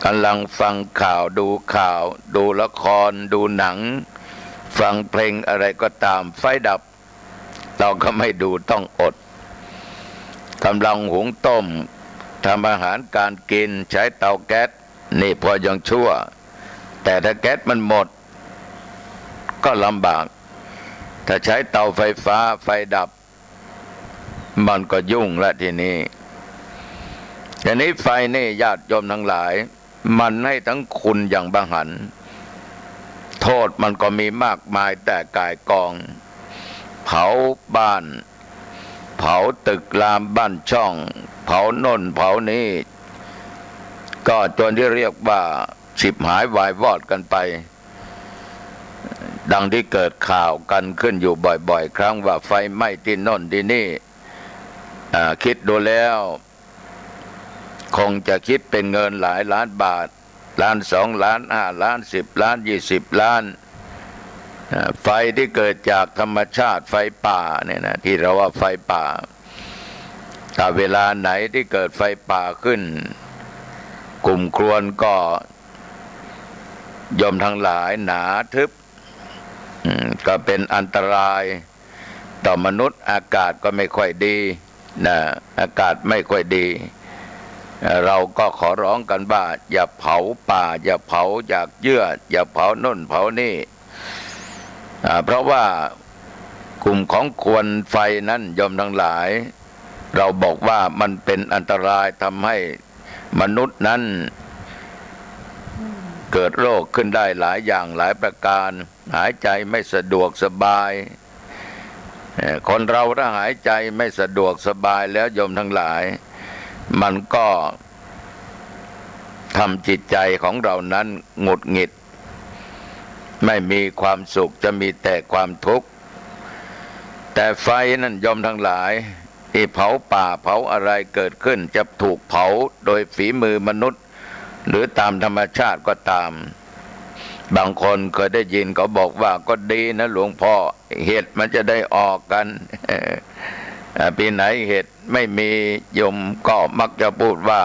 กำลังฟังข่าวดูละครดูหนังฟังเพลงอะไรก็ตามไฟดับเราก็ไม่ดูต้องอดกำลังหุงต้มทำอาหารการกินใช้เตาแก๊สนี่พอยังชั่วแต่ถ้าแก๊สมันหมดก็ลำบากถ้าใช้เตาไฟฟ้าไฟดับมันก็ยุ่งละทีนี้ไฟนี่ญาติโยมทั้งหลายมันให้ทั้งคุณอย่างบังหันโทษมันก็มีมากมายแต่ก่ายกองเผาบ้านเผาตึกรามบ้านช่องเผาโน่นเผานี้ก็จนที่เรียกว่าฉิบหายวายวอดกันไปดังที่เกิดข่าวกันขึ้นอยู่บ่อยๆครั้งว่าไฟไหม้ที่โน่นที่นี่คิดดูแล้วคงจะคิดเป็นเงินหลายล้านบาทล้าน2 ล้าน5 ล้าน10 ล้าน20 ล้านไฟที่เกิดจากธรรมชาติไฟป่าเนี่ยนะที่เราว่าไฟป่าถ้าเวลาไหนที่เกิดไฟป่าขึ้นกลุ่มครวนก็ยมทั้งหลายหนาทึบก็เป็นอันตรายต่อมนุษย์อากาศก็ไม่ค่อยดีนะอากาศไม่ค่อยดีเราก็ขอร้องกันว่าอย่าเผาป่าอย่าเผาจากเยื่ออย่าเผาโน่นเผานี่เพราะว่ากลุ่มของควันไฟนั้นยมทั้งหลายเราบอกว่ามันเป็นอันตรายทำให้มนุษย์นั้นเกิดโรคขึ้นได้หลายอย่างหลายประการหายใจไม่สะดวกสบายคนเราถ้าหายใจไม่สะดวกสบายแล้วโยมทั้งหลายมันก็ทำจิตใจของเรานั้นหงุดหงิดไม่มีความสุขจะมีแต่ความทุกข์แต่ไฟนั้นโยมทั้งหลายที่เผาป่าเผาอะไรเกิดขึ้นจะถูกเผาโดยฝีมือมนุษย์หรือตามธรรมชาติก็ตามบางคนเคยได้ยินเขาบอกว่าก็ดีนะหลวงพ่อเห็ดมันจะได้ออกกันปีไหนเห็ดไม่มีโยมก็มักจะพูดว่า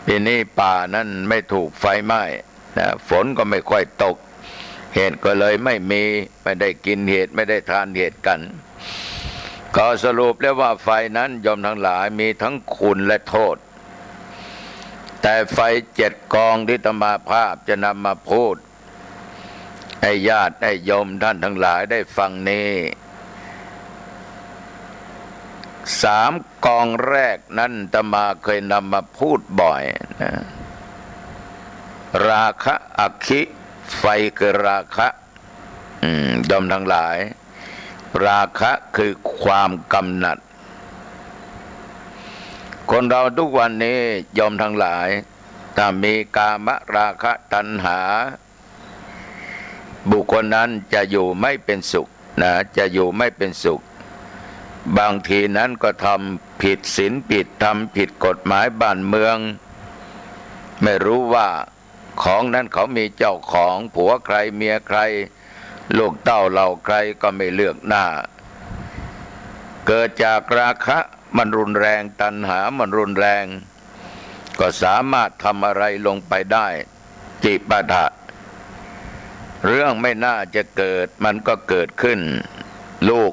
ปีนี้ป่านั้นไม่ถูกไฟไหม้ฝนก็ไม่ค่อยตกเห็ดก็เลยไม่มีไม่ได้กินเห็ดไม่ได้ทานเห็ดกันก็สรุปแล้วว่าไฟนั้นโยมทั้งหลายมีทั้งคุณและโทษแต่ไฟ7 กองที่อาตมาภาพจะนำมาพูดให้ญาติให้โยมท่านทั้งหลายได้ฟังนี้3 กองแรกนั้นอาตมาเคยนำมาพูดบ่อยนะราคะอคิไฟคือราคะโยมทั้งหลายราคะคือความกำหนัดคนเราทุกวันนี้โยมทั้งหลายถ้ามีกามราคะตัณหาบุคคลนั้นจะอยู่ไม่เป็นสุขนะจะอยู่ไม่เป็นสุขบางทีนั้นก็ทำผิดศีลผิดธรรมผิดกฎหมายบ้านเมืองไม่รู้ว่าของนั้นเขามีเจ้าของผัวใครเมียใครลูกเต้าเหล่าใครก็ไม่เลือกหน้าเกิดจากราคะมันรุนแรงตัณหามันรุนแรงก็สามารถทำอะไรลงไปได้จิปาถะเรื่องไม่น่าจะเกิดมันก็เกิดขึ้นลูก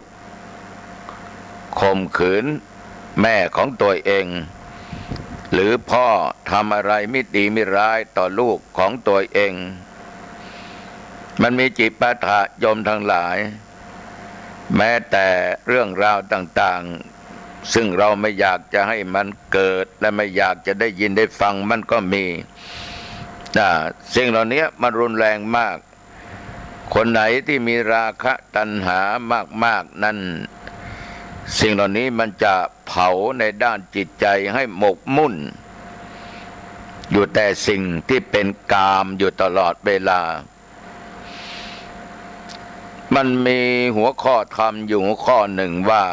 ข่มขืนแม่ของตัวเองหรือพ่อทำอะไรไม่ดีไม่ร้ายต่อลูกของตัวเองมันมีจิปาถะโยมทั้งหลายแม้แต่เรื่องราวต่างๆซึ่งเราไม่อยากจะให้มันเกิดและไม่อยากจะได้ยินได้ฟังมันก็มีสิ่งเหล่านี้มันรุนแรงมากคนไหนที่มีราคะตัณหามากๆนั้นสิ่งเหล่านี้มันจะเผาในด้านจิตใจให้หมกมุ่นอยู่แต่สิ่งที่เป็นกามอยู่ตลอดเวลามันมีหัวข้อธรรมอยู่หัวข้อหนึ่งว่า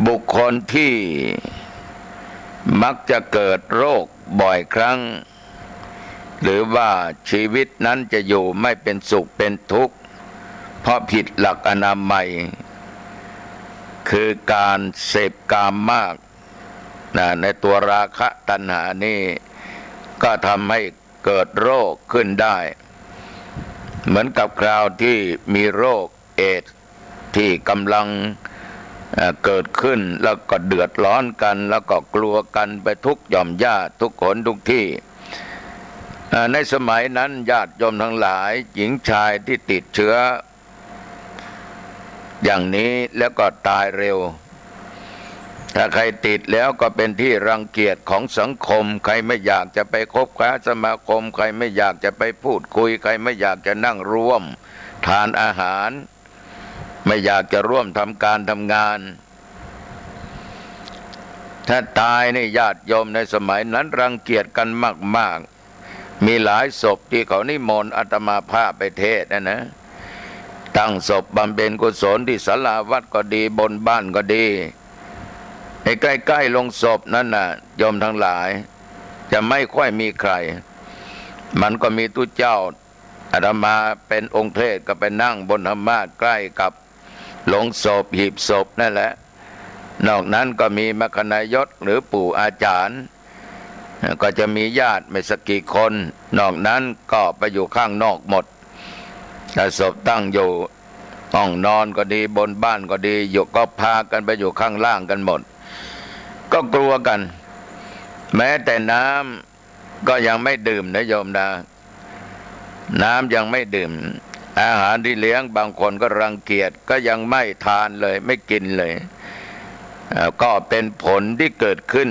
บุคคลที่มักจะเกิดโรคบ่อยครั้งหรือว่าชีวิตนั้นจะอยู่ไม่เป็นสุขเป็นทุกข์เพราะผิดหลักอนามัยคือการเสพกามมากในตัวราคะตัณหานี่ ก็ทำให้เกิดโรคขึ้นได้เหมือนกับคราวที่มีโรคเอดส์ที่กำลังเกิดขึ้นแล้วก็เดือดร้อนกันแล้วก็กลัวกันไปทุกหย่อมญาติทุกคนทุกที่ในสมัยนั้นญาติโยมทั้งหลายหญิงชายที่ติดเชื้ออย่างนี้แล้วก็ตายเร็วถ้าใครติดแล้วก็เป็นที่รังเกียจของสังคมใครไม่อยากจะไปคบค้าสมาคมใครไม่อยากจะไปพูดคุยใครไม่อยากจะนั่งร่วมทานอาหารไม่อยากจะร่วมทำการทำงานถ้าตายในญาติโยมในสมัยนั้นรังเกียจกันมากๆมีหลายศพที่เขานิมนต์อาตมาภาพไปเทศนะตั้งศพบำเพ็ญกุศลที่ศาลาวัดก็ดีบนบ้านก็ดีให้ใกล้ๆลงศพนั่นน่ะโยมทั้งหลายจะไม่ค่อยมีใครมันก็มีตุเจ้าอาตมาเป็นองค์เทศก็ไปนั่งบนธรรมาสน์ใกล้กับลงศพหีบศพนั่นแหละนอกนั้นก็มีมคณายกหรือปู่อาจารย์ก็จะมีญาติไม่สักกี่คนนอกนั้นก็ไปอยู่ข้างนอกหมดถ้าศพตั้งอยู่ห้องนอนก็ดีบนบ้านก็ดีอยู่ก็พากันไปอยู่ข้างล่างกันหมดก็กลัวกันแม้แต่น้ำก็ยังไม่ดื่มนะโยมนะน้ำยังไม่ดื่มอาหารที่เลี้ยงบางคนก็รังเกียจก็ยังไม่ทานเลยไม่กินเลยก็เป็นผลที่เกิดขึ้น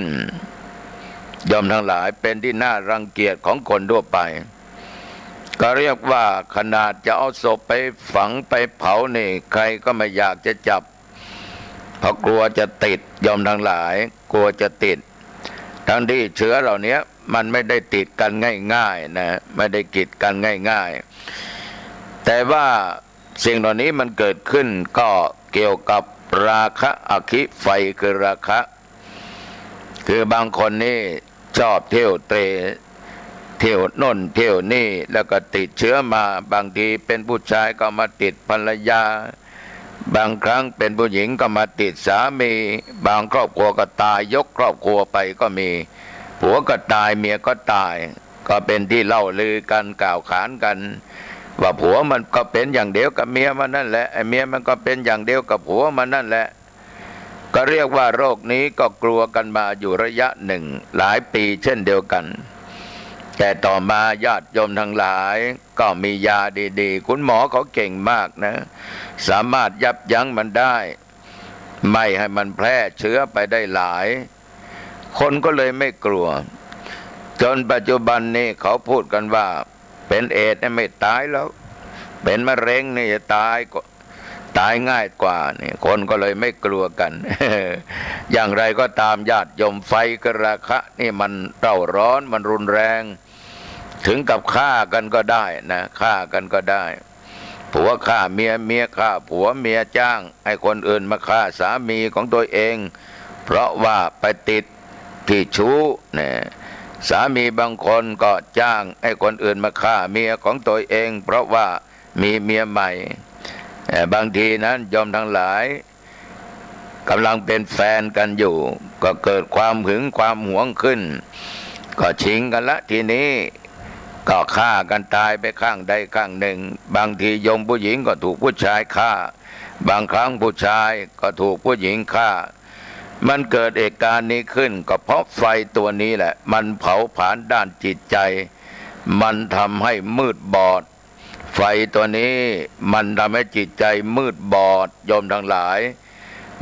โยมทั้งหลายเป็นที่น่ารังเกียจของคนทั่วไปก็เรียกว่าขนาดจะเอาศพไปฝังไปเผานี่ใครก็ไม่อยากจะจับเพราะกลัวจะติดโยมทั้งหลายกลัวจะติดทั้งที่เชื้อเหล่านี้มันไม่ได้ติดกันง่ายๆนะไม่ได้ติดกันง่ายๆแต่ว่าสิ่งเหล่านี้มันเกิดขึ้นก็เกี่ยวกับราคะอคิไฟคือราคะคือบางคนนี่ชอบเที่ยวเตะเที่ยวน่นเที่ยวนี่แล้วก็ติดเชื้อมาบางทีเป็นผู้ชายก็มาติดภรรยาบางครั้งเป็นผู้หญิงก็มาติดสามีบางครอบครัวก็ตายยกครอบครัวไปก็มีผัวก็ตายเมียก็ตายก็เป็นที่เล่าลือกันกล่าวขานกันว่าผัวมันก็เป็นอย่างเดียวกับเมียมันนั่นแหละไอ้เมียมันก็เป็นอย่างเดียวกับผัวมันนั่นแหละก็เรียกว่าโรคนี้ก็กลัวกันมาอยู่ระยะหนึ่งหลายปีเช่นเดียวกันแต่ต่อมาญาติโยมทั้งหลายก็มียาดีๆคุณหมอเขาเก่งมากนะสามารถยับยั้งมันได้ไม่ให้มันแพร่เชื้อไปได้หลายคนก็เลยไม่กลัวจนปัจจุบันนี้เขาพูดกันว่าเป็นเอดส์ไม่ตายแล้วเป็นมะเร็งนี่จะตายง่ายกว่านี่คนก็เลยไม่กลัวกัน อย่างไรก็ตามญาติโยมไฟกราคะนี่มันเร่าร้อนมันรุนแรงถึงกับฆ่ากันก็ได้นะฆ่ากันก็ได้ผัวฆ่าเมียเมียฆ่าผัวเมียจ้างให้คนอื่นมาฆ่าสามีของตัวเองเพราะว่าไปติดที่ชู้เนี่ยสามีบางคนก็จ้างให้คนอื่นมาฆ่าเมียของตัวเองเพราะว่ามีเมียใหม่บางทีนั้นโยมทั้งหลายกำลังเป็นแฟนกันอยู่ก็เกิดความหึงความหวงขึ้นก็ชิงกันละทีนี้ก็ฆ่ากันตายไปข้างใดข้างหนึ่งบางทีโยมผู้หญิงก็ถูกผู้ชายฆ่าบางครั้งผู้ชายก็ถูกผู้หญิงฆ่ามันเกิดเหตุการณ์นี้ขึ้นก็เพราะไฟตัวนี้แหละมันเผาผลาญด้านจิตใจมันทำให้มืดบอดไฟตัวนี้มันทำให้จิตใจมืดบอดโยมทั้งหลาย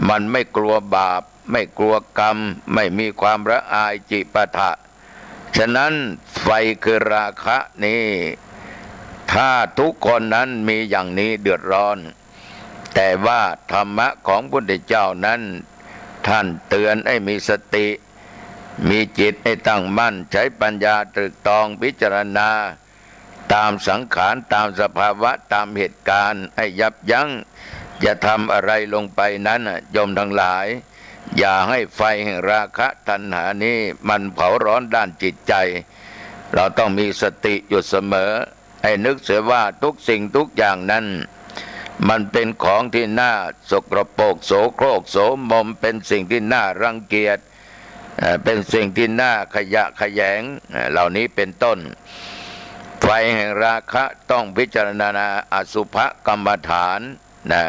มันไม่กลัวบาปไม่กลัวกรรมไม่มีความละอายจิปะทะฉะนั้นไฟคือราคะนี้ถ้าทุกคนนั้นมีอย่างนี้เดือดร้อนแต่ว่าธรรมะของพระพุทธเจ้านั้นท่านเตือนให้มีสติมีจิตให้ตั้งมั่นใช้ปัญญาตรึกตรองพิจารณาตามสังขารตามสภาวะตามเหตุการณ์ให้ยับยั้งจะทำอะไรลงไปนั้นโยมทั้งหลายอย่าให้ไฟแห่งราคะตัณหานี้มันเผาร้อนด้านจิตใจเราต้องมีสติอยู่เสมอให้นึกเสียว่าทุกสิ่งทุกอย่างนั้นมันเป็นของที่น่าสกปรกโสโครกโสมมเป็นสิ่งที่น่ารังเกียจ เป็นสิ่งที่น่าขยะแขยงเหล่านี้เป็นต้นไฟแห่งราคะต้องพิจารณาอสุภกรรมฐานนะ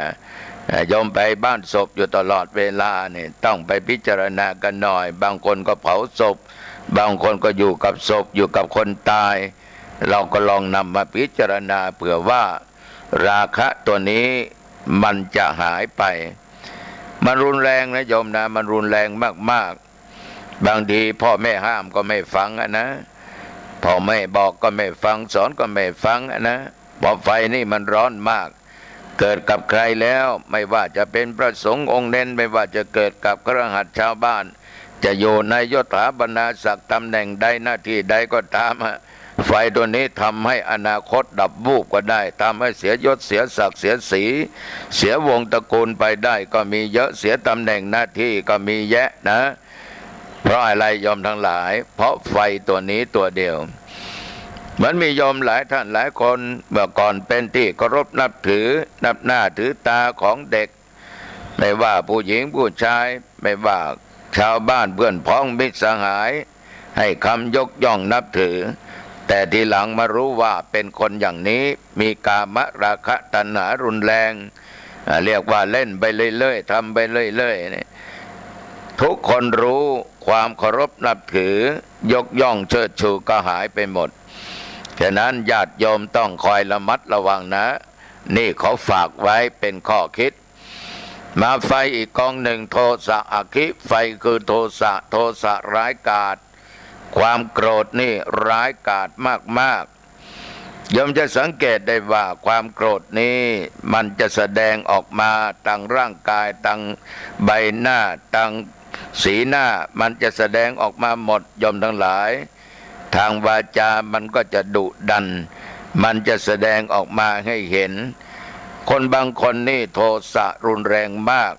โยมไปบ้านศพอยู่ตลอดเวลาเนี่ยต้องไปพิจารณากันหน่อยบางคนก็เผาศพบางคนก็อยู่กับศพอยู่กับคนตายเราก็ลองนำมาพิจารณาเผื่อว่าราคะตัวนี้มันจะหายไปมันรุนแรงนะโยมนะมันรุนแรงมากๆบางทีพ่อแม่ห้ามก็ไม่ฟังนะพ่อแม่บอกก็ไม่ฟังสอนก็ไม่ฟังนะเพราะไฟนี่มันร้อนมากเกิดกับใครแล้วไม่ว่าจะเป็นพระสงฆ์องค์เน้นไม่ว่าจะเกิดกับคฤหัสถ์ชาวบ้านจะอยู่ในยศถาบรรดาศักดิ์ตำแหน่งใดหน้าที่ใดก็ตามไฟตัวนี้ทำให้อนาคตดับวูบก็ได้ทำให้เสียยศเสียศักดิ์เสียศรีเสียวงตระกูลไปได้ก็มีเยอะเสียตำแหน่งหน้าที่ก็มีแยะนะเพราะอะไรยอมทั้งหลายเพราะไฟตัวนี้ตัวเดียวเหมือนมีโยมหลายท่านหลายคนเมื่อก่อนเป็นที่เคารพนับถือนับหน้าถือตาของเด็กไม่ว่าผู้หญิงผู้ชายไม่ว่าชาวบ้านเพื่อนพ้องมิตรสหายให้คำยกย่องนับถือแต่ทีหลังมารู้ว่าเป็นคนอย่างนี้มีกามราคะตัณหารุนแรงเรียกว่าเล่นไปเรื่อยๆทำไปเรื่อยๆทุกคนรู้ความเคารพนับถือยกย่องเชิดชูก็หายไปหมดฉะนั้นญาติโยมต้องคอยระมัดระวังนะนี่เขาฝากไว้เป็นข้อคิดมาไฟอีกกองหนึ่งโทสะอคิไฟคือโทสะร้ายกาจความโกรธนี่ร้ายกาจมากๆโยมจะสังเกตได้ว่าความโกรธนี้มันจะแสดงออกมาทางร่างกายทางใบหน้าทางสีหน้ามันจะแสดงออกมาหมดโยมทั้งหลายทางวาจามันก็จะดุดันมันจะแสดงออกมาให้เห็นคนบางคนนี่โทสะรุนแรงมาก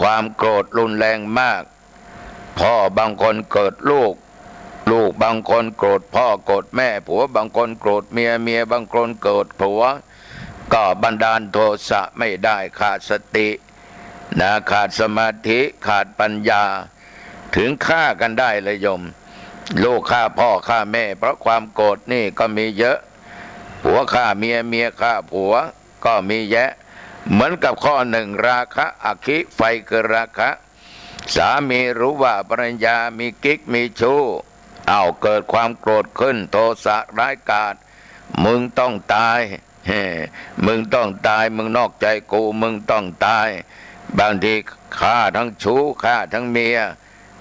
ความโกรธรุนแรงมากพ่อบางคนเกิดลูกบางคนโกรธพ่อโกรธแม่ผัวบางคนโกรธเมียบางคนโกรธผัวก็บันดาลโทสะไม่ได้ขาดสตินะขาดสมาธิขาดปัญญาถึงฆ่ากันได้เลยโยมลูกฆ่าพ่อฆ่าแม่เพราะความโกรธนี่ก็มีเยอะผัวฆ่าเมียฆ่าผัวก็มีแยะเหมือนกับข้อหนึ่งราคะอคิไฟคือราคะสามีรู้ว่าภรรยามีกิ๊กมีชู้เกิดความโกรธขึ้นโทสะร้ายกาจมึงต้องตายมึงต้องตายมึงนอกใจกูมึงต้องตายบางทีฆ่าทั้งชู้ฆ่าทั้งเมีย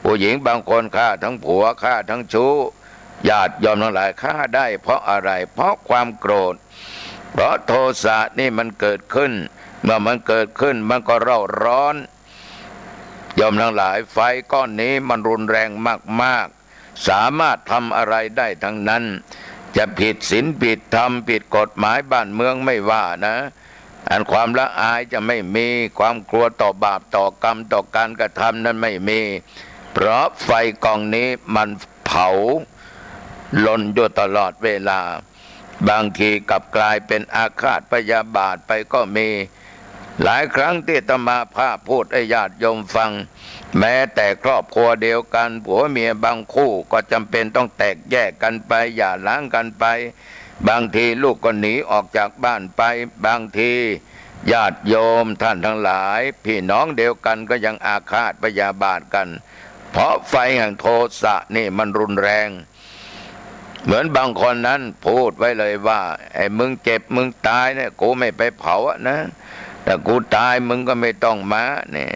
ผู้หญิงบางคนฆ่าทั้งผัวฆ่าทั้งชู้ญาติยอมทั้งหลายฆ่าได้เพราะอะไรเพราะความโกรธเพราะโทสะนี่มันเกิดขึ้นเมื่อมันเกิดขึ้นมันก็เร่าร้อนยอมทั้งหลายไฟก้อนนี้มันรุนแรงมากๆสามารถทำอะไรได้ทั้งนั้นจะผิดศีลผิดธรรมผิดกฎหมายบ้านเมืองไม่ว่านะอันความละอายจะไม่มีความกลัวต่อบาปต่อกรรมต่อการกระทำนั้นไม่มีเพราะไฟกองนี้มันเผาลนอยู่ตลอดเวลาบางทีกลับกลายเป็นอาฆาตพยาบาทไปก็มีหลายครั้งที่อาตมาภาพพูดให้ญาติโยมฟังแม้แต่ครอบครัวเดียวกันผัวเมียบางคู่ก็จำเป็นต้องแตกแยกกันไปหย่าร้างกันไปบางทีลูกก็หนีออกจากบ้านไปบางทีญาติโยมท่านทั้งหลายพี่น้องเดียวกันก็ยังอาฆาตพยาบาทกันเพราะไฟแห่งโทสะนี่มันรุนแรงเหมือนบางคนนั้นพูดไว้เลยว่าไอ้มึงเจ็บมึงตายเนี่ยกูไม่ไปเผาอะนะแต่กูตายมึงก็ไม่ต้องมาเนี่ย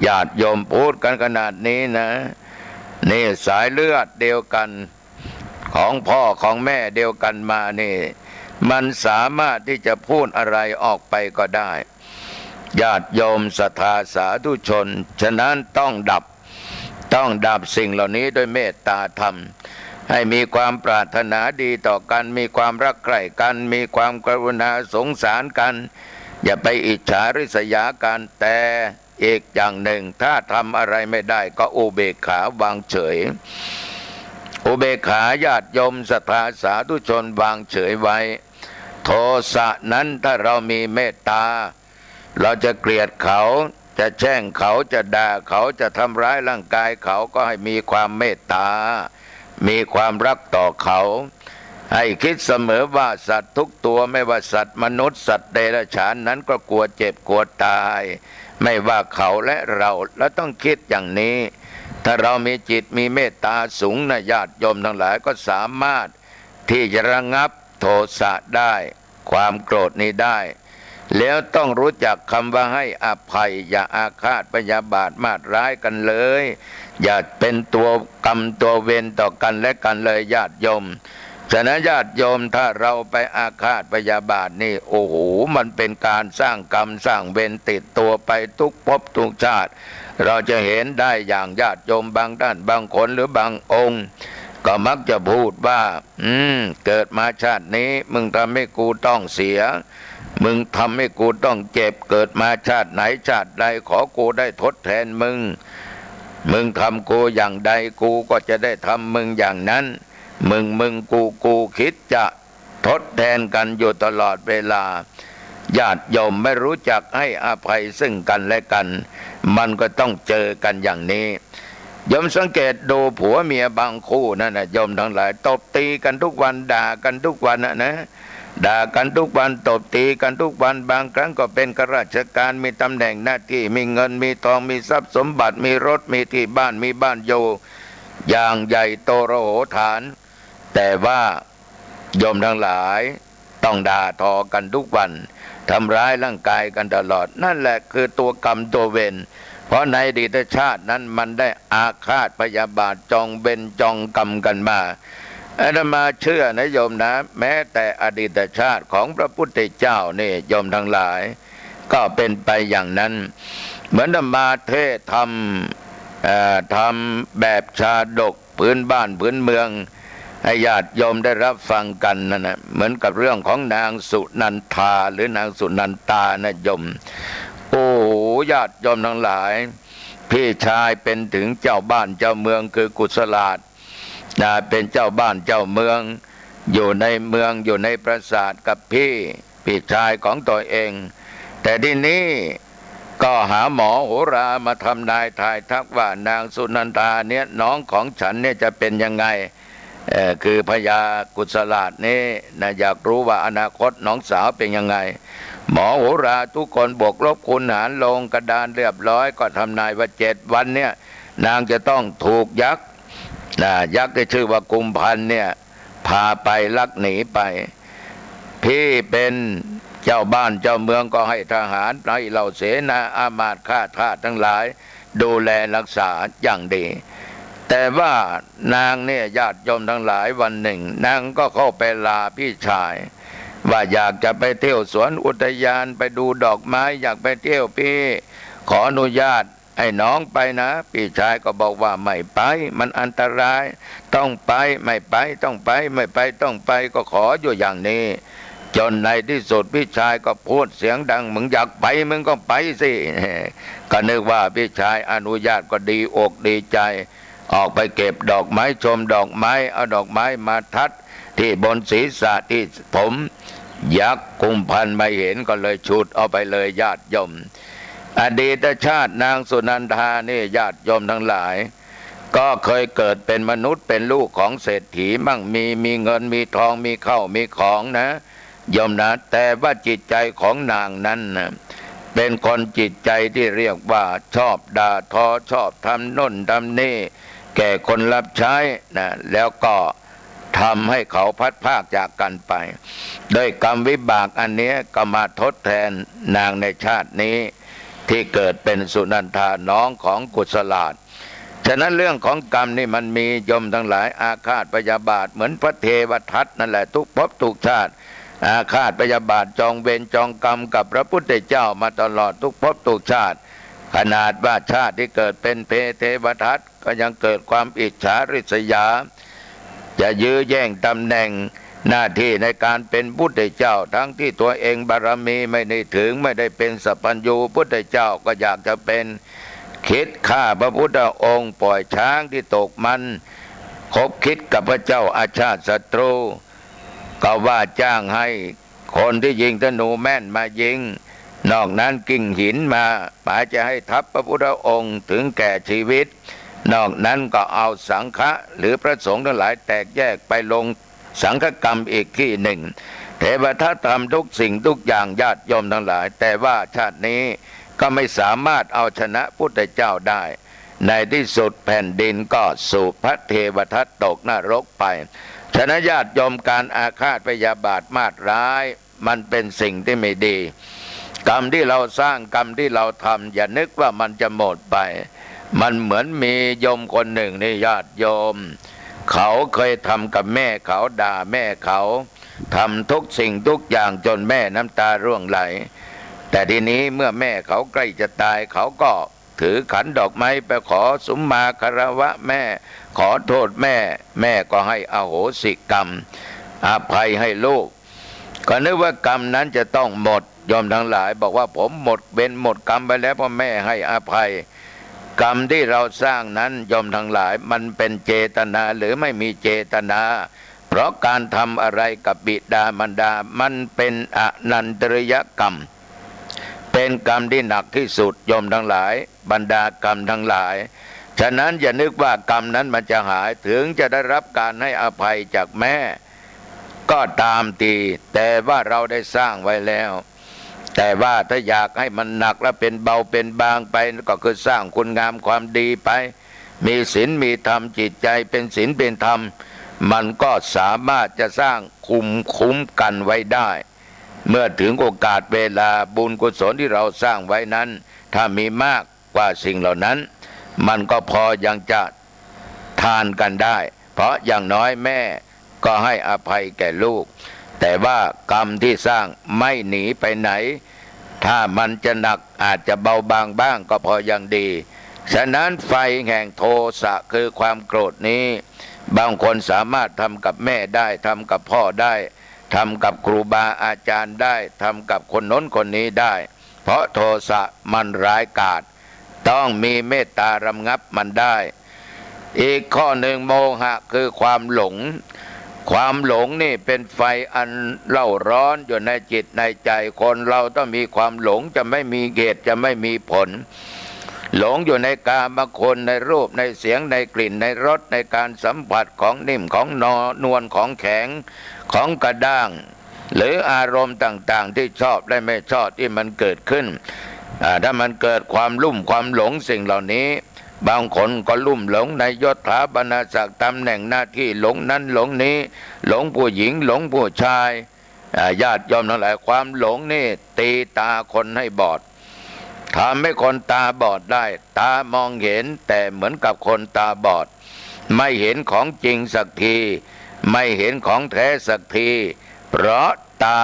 ญาติโยมพูดกันขนาดนี้นะนี่สายเลือดเดียวกันของพ่อของแม่เดียวกันมานี่มันสามารถที่จะพูดอะไรออกไปก็ได้ญาติโยมศรัทธาสาธุชนฉะนั้นต้องดับสิ่งเหล่านี้ด้วยเมตตาธรรมให้มีความปรารถนาดีต่อกันมีความรักใคร่กันมีความกรุณาสงสารกันอย่าไปอิจฉาริษยากันแต่อีกอย่างหนึ่งถ้าทำอะไรไม่ได้ก็อุเบกขาวางเฉยอุเบกขาญาติโยมศรัทธาสาธุชนวางเฉยไว้โทสะนั้นถ้าเรามีเมตตาเราจะเกลียดเขา จะแช่งเขาจะด่าเขาจะทำร้ายร่างกายเขาก็ให้มีความเมตตามีความรักต่อเขาให้คิดเสมอว่าสัตว์ทุกตัวไม่ว่าสัตว์มนุษย์สัตว์เดรัจฉานนั้นก็กลัวเจ็บกลัวตายไม่ว่าเขาและเราแล้วต้องคิดอย่างนี้ถ้าเรามีจิตมีเมตตาสูงนะญาติโยมทั้งหลายก็สามารถที่จะระงับโทสะได้ความโกรธนี้ได้แล้วต้องรู้จักคำว่าให้อภัยอย่าอาฆาตพยาบาทมาตร้ายกันเลยอย่าเป็นตัวกรรมตัวเวรต่อกันและกันเลยญาติโยมฉะนั้นญาติโยมถ้าเราไปอาฆาตพยาบาทนี่โอ้โหมันเป็นการสร้างกรรมสร้างเวรติดตัวไปทุกภพทุกชาติเราจะเห็นได้อย่างญาติโยมบางท่านบางคนหรือบางองค์ก็มักจะพูดว่าเกิดมาชาตินี้มึงทำให้กูต้องเสียมึงทำให้กูต้องเจ็บเกิดมาชาติไหนชาติใดขอกูได้ทดแทนมึงทำกูอย่างใดกูก็จะได้ทำมึงอย่างนั้นมึงกูคิดจะทดแทนกันอยู่ตลอดเวลาญาติโยมไม่รู้จักให้อภัยซึ่งกันและกันมันก็ต้องเจอกันอย่างนี้โยมสังเกตดูผัวเมียบางคู่นั่นนะโยมทั้งหลายตบตีกันทุกวันด่ากันทุกวันนะด่ากันทุกวันตบตีกันทุกวันบางครั้งก็เป็นข้าราชการมีตำแหน่งหน้าที่มีเงินมีทองมีทรัพย์สมบัติมีรถมีที่บ้านมีบ้านอยู่อย่างใหญ่โตโรโหฐานแต่ว่าโยมทั้งหลายต้องด่าทอกันทุกวันทำร้ายร่างกายกันตลอดนั่นแหละคือตัวกรรมตัวเวรเพราะในอดีตชาตินั้นมันได้อาฆาตพยาบาทจองเวรจองกรรมกันมาอาตมาเชื่อนะโยมนะแม้แต่อดีตชาติของพระพุทธเจ้านี่โยมทั้งหลายก็เป็นไปอย่างนั้นเหมือนอาตมาเทศทำแบบชาดกพื้นบ้านพื้นเมืองให้ญาติโยมได้รับฟังกันนั่นนะเหมือนกับเรื่องของนางสุนันทาหรือนางสุนันตานะโยมโอ้โหญาติโยมทั้งหลายพี่ชายเป็นถึงเจ้าบ้านเจ้าเมืองคือกุศลาชเป็นเจ้าบ้านเจ้าเมืองอยู่ในเมืองอยู่ในปราสาทกับพี่ชายของตัวเองแต่ทีนี้ก็หาหมอโหรามาทำนายทายทักว่านางสุนันทาเนี่ยน้องของฉันเนี่ยจะเป็นยังไงคือพญากุศลาชนี่นะอยากรู้ว่าอนาคตน้องสาวเป็นยังไงหมอโหราทุกคนบวกลบคูณหารลงกระดานเรียบร้อยก็ทำนายว่า7 วันเนี่ยนางจะต้องถูกยักษ์ยักษ์ที่ชื่อว่ากุมพันเนี่ยพาไปลักหนีไปพี่เป็นเจ้าบ้านเจ้าเมืองก็ให้ทหารให้เหล่าเสนาอามาตย์ข้าทาสทั้งหลายดูแลรักษาอย่างดีแต่ว่านางเนี่ยญาติโยมทั้งหลายวันหนึ่งนางก็เข้าไปลาพี่ชายว่าอยากจะไปเที่ยวสวนอุทยานไปดูดอกไม้อยากไปเที่ยวพี่ขออนุญาตให้น้องไปนะพี่ชายก็บอกว่าไม่ไปมันอันตรายต้องไปไม่ไปต้องไปไม่ไปต้องไปก็ขออยู่อย่างนี้จนในที่สุดพี่ชายก็พูดเสียงดังมึงอยากไปมึงก็ไปสิก็นึกว่าพี่ชายอนุญาตก็ดีอกดีใจออกไปเก็บดอกไม้ชมดอกไม้เอาดอกไม้มาทัดที่บนศีรษะที่ผมยักษ์กุมพันไม่เห็นก็เลยฉุดเอาไปเลยญาติโยมอดีตชาตินางสุนันทานี่ญาติโยมทั้งหลายก็เคยเกิดเป็นมนุษย์เป็นลูกของเศรษฐีมั่งมีเงินมีทองมีข้าวมีของนะโยมนะแต่ว่าจิตใจของนางนั้นนะเป็นคนจิตใจที่เรียกว่าชอบด่าทอชอบทำโน่นทำนี่แก่คนรับใช้นะแล้วก็ทำให้เขาพัดพากจากกันไปโดยกรรมวิบากอันนี้ก็มาทดแทนนางในชาตินี้ที่เกิดเป็นสุนันทาน้องของกุศลาชฉะนั้นเรื่องของกรรมนี่มันมีโยมทั้งหลายอาฆาตพยาบาทเหมือนพระเทวทัตนั่นแหละทุกภพทุกชาติอาฆาตพยาบาทจองเวรจองกรรมกับพระพุทธเจ้ามาตลอดทุกภพทุกชาติขนาดว่าชาติที่เกิดเป็นเทวทัตก็ยังเกิดความอิจฉาริษยาจะยื้อแย่งตำแหน่งหน้าที่ในการเป็นพุทธเจ้าทั้งที่ตัวเองบารมีไม่ได้ถึงไม่ได้เป็นสัพพัญญูพุทธเจ้าก็อยากจะเป็นคิดฆ่าพระพุทธองค์ปล่อยช้างที่ตกมันคบคิดกับพระเจ้าอาชาติศัตรูก็ว่าจ้างให้คนที่ยิงธนูแม่นมายิง นอกนั้นกิ่งหินมาหมายจะให้ทับพระพุทธองค์ถึงแก่ชีวิตนอกนั้นก็เอาสังฆะหรือพระสงฆ์ทั้งหลายแตกแยกไปลงสังฆกรรมอีกที่หนึ่งเทวทัตทำทุกสิ่งทุกอย่างญาติโยมทั้งหลายแต่ว่าชาตินี้ก็ไม่สามารถเอาชนะพุทธเจ้าได้ในที่สุดแผ่นดินก็สู่พระเทวทัตตกนรกไปฉะนั้นญาติโยมการอาฆาตพยาบาทมาตร้ายมันเป็นสิ่งที่ไม่ดีกรรมที่เราสร้างกรรมที่เราทำอย่านึกว่ามันจะหมดไปมันเหมือนมีโยมคนหนึ่งนี่ญาติโยมเขาเคยทำกับแม่เขาด่าแม่เขาทำทุกสิ่งทุกอย่างจนแม่น้ำตาร่วงไหลแต่ทีนี้เมื่อแม่เขาใกล้จะตายเขาก็ถือขันดอกไม้ไปขอสุมมาคารวะแม่ขอโทษแม่แม่ก็ให้อโหสิกรรมอภัยให้ลูกก็นึกว่ากรรมนั้นจะต้องหมดโยมทั้งหลายบอกว่าผมหมดเวรหมดกรรมไปแล้วเพราะแม่ให้อภัยกรรมที่เราสร้างนั้นโยมทั้งหลายมันเป็นเจตนาหรือไม่มีเจตนาเพราะการทำอะไรกับบิดามารดามันเป็นอนันตริยกรรมเป็นกรรมที่หนักที่สุดโยมทั้งหลายบรรดากรรมทั้งหลายฉะนั้นอย่านึกว่ากรรมนั้นมันจะหายถึงจะได้รับการให้อภัยจากแม่ก็ตามทีแต่ว่าเราได้สร้างไว้แล้วแต่ว่าถ้าอยากให้มันหนักและเป็นเบาเป็นบางไปก็คือสร้างคุณงามความดีไปมีศีลมีธรรมจิตใจเป็นศีลเป็นธรรมมันก็สามารถจะสร้างคุ้มกันไว้ได้เมื่อถึงโอกาสเวลาบุญกุศลที่เราสร้างไว้นั้นถ้ามีมากกว่าสิ่งเหล่านั้นมันก็พอยังจะทานกันได้เพราะอย่างน้อยแม่ก็ให้อภัยแก่ลูกแต่ว่ากรรมที่สร้างไม่หนีไปไหนถ้ามันจะหนักอาจจะเบาบางบ้างก็พอยังดีฉะนั้นไฟแห่งโทสะคือความโกรธนี้บางคนสามารถทำกับแม่ได้ทำกับพ่อได้ทำกับครูบาอาจารย์ได้ทำกับคนโน้นคนนี้ได้เพราะโทสะมันร้ายกาจต้องมีเมตตารำงับมันได้อีกข้อหนึ่งโมหะคือความหลงความหลงนี่เป็นไฟอันเล่าร้อนอยู่ในจิตในใจคนเราต้องมีความหลงจะไม่มีเหตุจะไม่มีผลหลงอยู่ในกามคุณในรูปในเสียงในกลิ่นในรสในการสัมผัสของนิ่มของนวลของแข็งของกระด้างหรืออารมณ์ต่างๆที่ชอบและไม่ชอบที่มันเกิดขึ้นถ้ามันเกิดความลุ่มความหลงสิ่งเหล่านี้บางคนก็ลุ่มหลงในยศถาบรรณาศักดิ์ตำแหน่งหน้าที่หลงนั้นหลงนี้หลงผู้หญิงหลงผู้ชายญาติโยมทั้งหลายความหลงนี่ตีตาคนให้บอดทำให้คนตาบอดได้ตามองเห็นแต่เหมือนกับคนตาบอดไม่เห็นของจริงสักทีไม่เห็นของแท้สักทีเพราะตา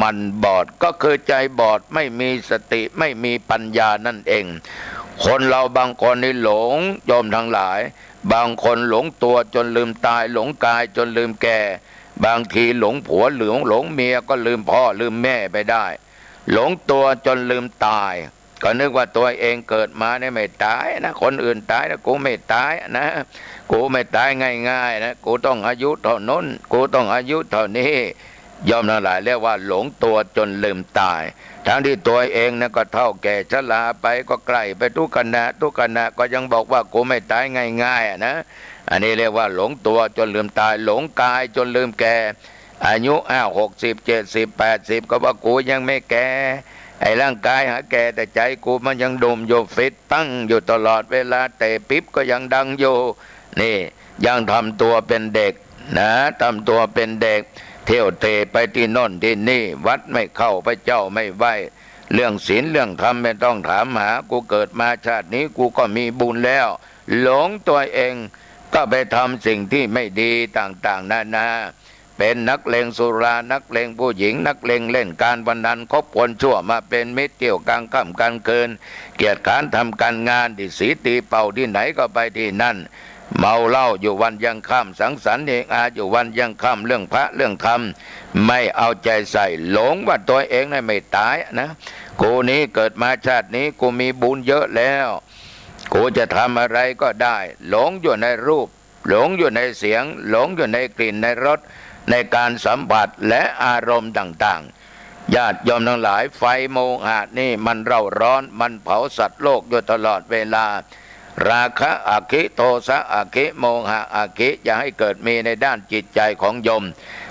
มันบอดก็คือใจบอดไม่มีสติไม่มีปัญญานั่นเองคนเราบางคนนี่หลงโยมทั้งหลายบางคนหลงตัวจนลืมตายหลงกายจนลืมแก่บางทีหลงผัวหลงเมียก็ลืมพ่อลืมแม่ไปได้หลงตัวจนลืมตายก็นึกว่าตัวเองเกิดมาเนี่ยไม่ตายนะคนอื่นตายนะกูไม่ตายนะกูไม่ตายง่ายๆนะกูต้องอายุเท่านั้นกูต้องอายุเท่านี้ยอมทั้งหลายเรียกว่าหลงตัวจนลืมตายทั้งที่ตัวเองนะก็เท่าแก่ชราไปก็ใกล้ไปทุกขณะก็ยังบอกว่ากูไม่ตายง่ายๆนะอันนี้เรียกว่าหลงตัวจนลืมตายหลงกายจนลืมแก่อายุ60 70 80ก็ว่ากูยังไม่แก่ไอ้ร่างกายหาแก่แต่ใจกูมันยังดมโยฟิตตั้งอยู่ตลอดเวลาแต่ปิ๊บก็ยังดังอยู่นี่ยังทำตัวเป็นเด็กนะทำตัวเป็นเด็กเที่ยวเตะไปที่โน่นที่นี่วัดไม่เข้าพระเจ้าไม่ไหวเรื่องศีลเรื่องธรรมไม่ต้องถามหากูเกิดมาชาตินี้กูก็มีบุญแล้วหลงตัวเองก็ไปทำสิ่งที่ไม่ดีต่างๆนานาเป็นนักเลงสุรานักเลงผู้หญิงนักเลงเล่นการพนันคบคนชั่วมาเป็นมิตรเกี่ยวกลางค่ำกลางคืนเกียรติการทำการงานที่สีตีเป่าที่ไหนก็ไปที่นั่นเมาเหล้าอยู่วันยังค่ำสังสรรค์เองอยู่วันยังค่ำเรื่องพระเรื่องธรรมไม่เอาใจใส่หลงว่าตัวเองน่ะไม่ตายนะกูนี้เกิดมาชาตินี้กูมีบุญเยอะแล้วกูจะทำอะไรก็ได้หลงอยู่ในรูปหลงอยู่ในเสียงหลงอยู่ในกลิ่นในรสในการสัมผัสและอารมณ์ต่างๆ ญาติโยมทั้งหลายไฟโมหะนี่มันเร่าร้อนมันเผาสัตว์โลกอยู่ตลอดเวลาราคะอาคิโทสะอาคิโมหะอาคิอย่าให้เกิดมีในด้านจิตใจของโยม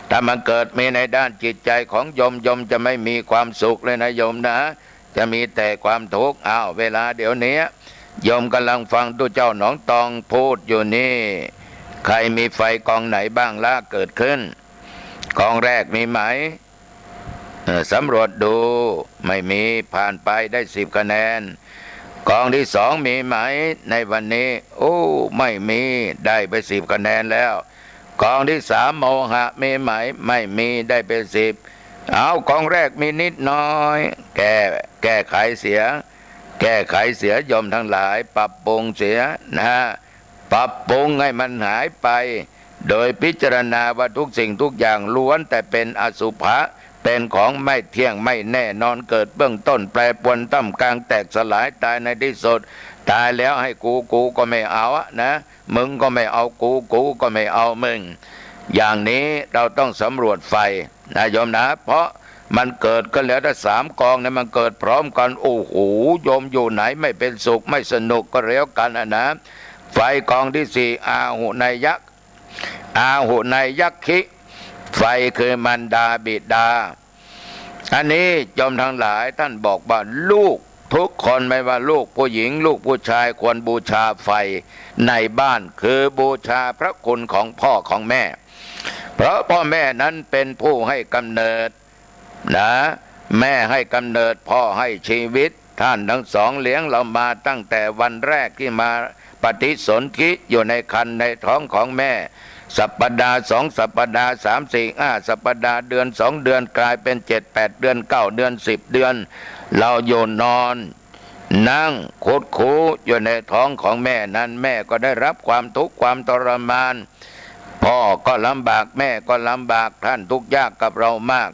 ถ้ามันเกิดมีในด้านจิตใจของโยมจะไม่มีความสุขเลยนะโยมนะจะมีแต่ความทุกข์เวลาเดี๋ยวนี้โยมกำลังฟังตัวเจ้าหนองตองพูดอยู่นี่ใครมีไฟกองไหนบ้างล่ะเกิดขึ้นกองแรกมีไหมสำรวจดูไม่มีผ่านไปได้10 คะแนนกองที่สองมีไหมในวันนี้ไม่มีได้ไป10 คะแนนแล้วกองที่สามโมหะมีไหมไม่มีได้ไป10กองแรกมีนิดน้อยแก้ไขเสียโยมทั้งหลายปรับปรุงเสียนะปรับปรุงให้มันหายไปโดยพิจารณาว่าทุกสิ่งทุกอย่างล้วนแต่เป็นอสุภะเป็นของไม่เที่ยงไม่แน่นอนเกิดเบื้องต้นแปรปรวนต่ำกลางแตกสลายตายในที่สุดตายแล้วให้กูก็ไม่เอานะมึงก็ไม่เอากูก็ไม่เอามึงอย่างนี้เราต้องสำรวจไฟนะโยมนะเพราะมันเกิดก็แล้วแต่3 กองเนี่ยมันเกิดพร้อมกันโยมอยู่ไหนไม่เป็นสุขไม่สนุกก็แล้วกันนะไฟกองที่4อาหุนายยักขิไฟคือมันดาบิดาอันนี้โยมทั้งหลายท่านบอกว่าลูกทุกคนไม่ว่าลูกผู้หญิงลูกผู้ชายควรบูชาไฟในบ้านคือบูชาพระคุณของพ่อของแม่เพราะพ่อแม่นั้นเป็นผู้ให้กำเนิดนะแม่ให้กำเนิดพ่อให้ชีวิตท่านทั้งสองเลี้ยงเรามาตั้งแต่วันแรกที่มาปฏิสนธิอยู่ในครรภ์ในท้องของแม่สัปปดาห์2 สัปปดาห์3 4 5 สัปปดาห์เดือน2 เดือนกลายเป็น7 8 เดือน9 เดือน10 เดือนเราอยู่นอนนั่งคุดคูอยู่ในท้องของแม่นั้นแม่ก็ได้รับความทุกข์ความทรมานพ่อก็ลำบากแม่ก็ลำบากท่านทุกข์ยากกับเรามาก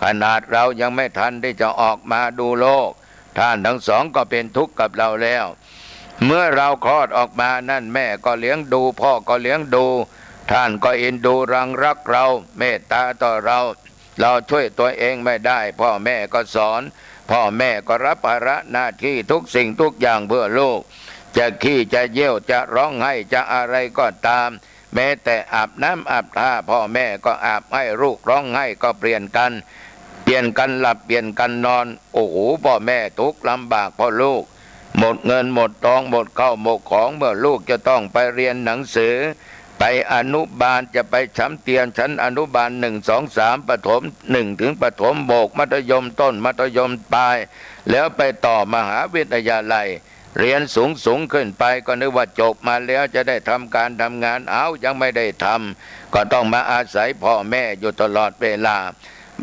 ขนาดเรายังไม่ทันที่จะออกมาดูโลกท่านทั้งสองก็เป็นทุกข์กับเราแล้วเมื่อเราคลอดออกมานั่นแม่ก็เลี้ยงดูพ่อก็เลี้ยงดูท่านก็เอ็นดูรักเราเมตตาต่อเราช่วยตัวเองไม่ได้พ่อแม่ก็สอนพ่อแม่ก็รับภาระหน้าที่ทุกสิ่งทุกอย่างเพื่อลูกจะขี้จะเยี่ยวจะร้องไห้จะอะไรก็ตามแม้แต่อาบน้ำอาบท่าพ่อแม่ก็อาบให้ลูกร้องไห้ก็เปลี่ยนกันหลับเปลี่ยนกันนอนพ่อแม่ทุกข์ลำบากเพราะลูกหมดเงินหมดทองหมดข้าวหมดของเมื่อลูกจะต้องไปเรียนหนังสือไปอนุบาลจะไปชั้นเตียนชั้นอนุบาล1 2 3ประถม1 ถึงประถมโบกมัธยมต้นมัธยมปลายแล้วไปต่อมหาวิทยาลัยเรียนสูงขึ้นไปก็นึกว่าจบมาแล้วจะได้ทำการทำงานยังไม่ได้ทำก็ต้องมาอาศัยพ่อแม่อยู่ตลอดเวลา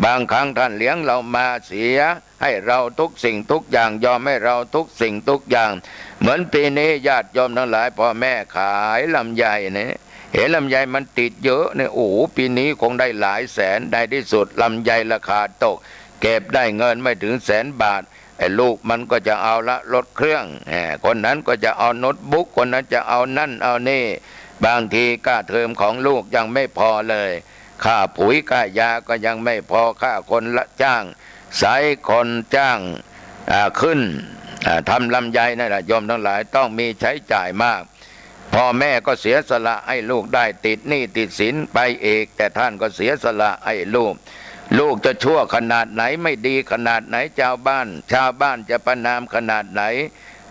บางครั้งท่านเลี้ยงเรามาเสียให้เราทุกสิ่งทุกอย่างยอมให้เราทุกสิ่งทุกอย่างเหมือนปีนี้ญาติโยมทั้งหลายพ่อแม่ขายลำไยเนี่ยเห็นลำไยมันติดเยอะเนี่ยปีนี้คงได้หลายแสนในที่สุดลำไยราคาตกเก็บได้เงินไม่ถึง100,000 บาทไอ้ลูกมันก็จะเอาละรถเครื่องคนนั้นก็จะเอาโน้ตบุ๊กคนนั้นจะเอานั่นเอานี่บางทีค่าเทอมของลูกยังไม่พอเลยค่าปุ๋ยค่ายาก็ยังไม่พอค่าคนละจ้างสายคนจ้างขึ้นทำลำไยนั่นแหละโยมทั้งหลายต้องมีใช้จ่ายมากพ่อแม่ก็เสียสละให้ลูกได้ติดหนี้ติดสินไปเอกแต่ท่านก็เสียสละให้ลูกจะชั่วขนาดไหนไม่ดีขนาดไหนชาวบ้านจะประนามขนาดไหน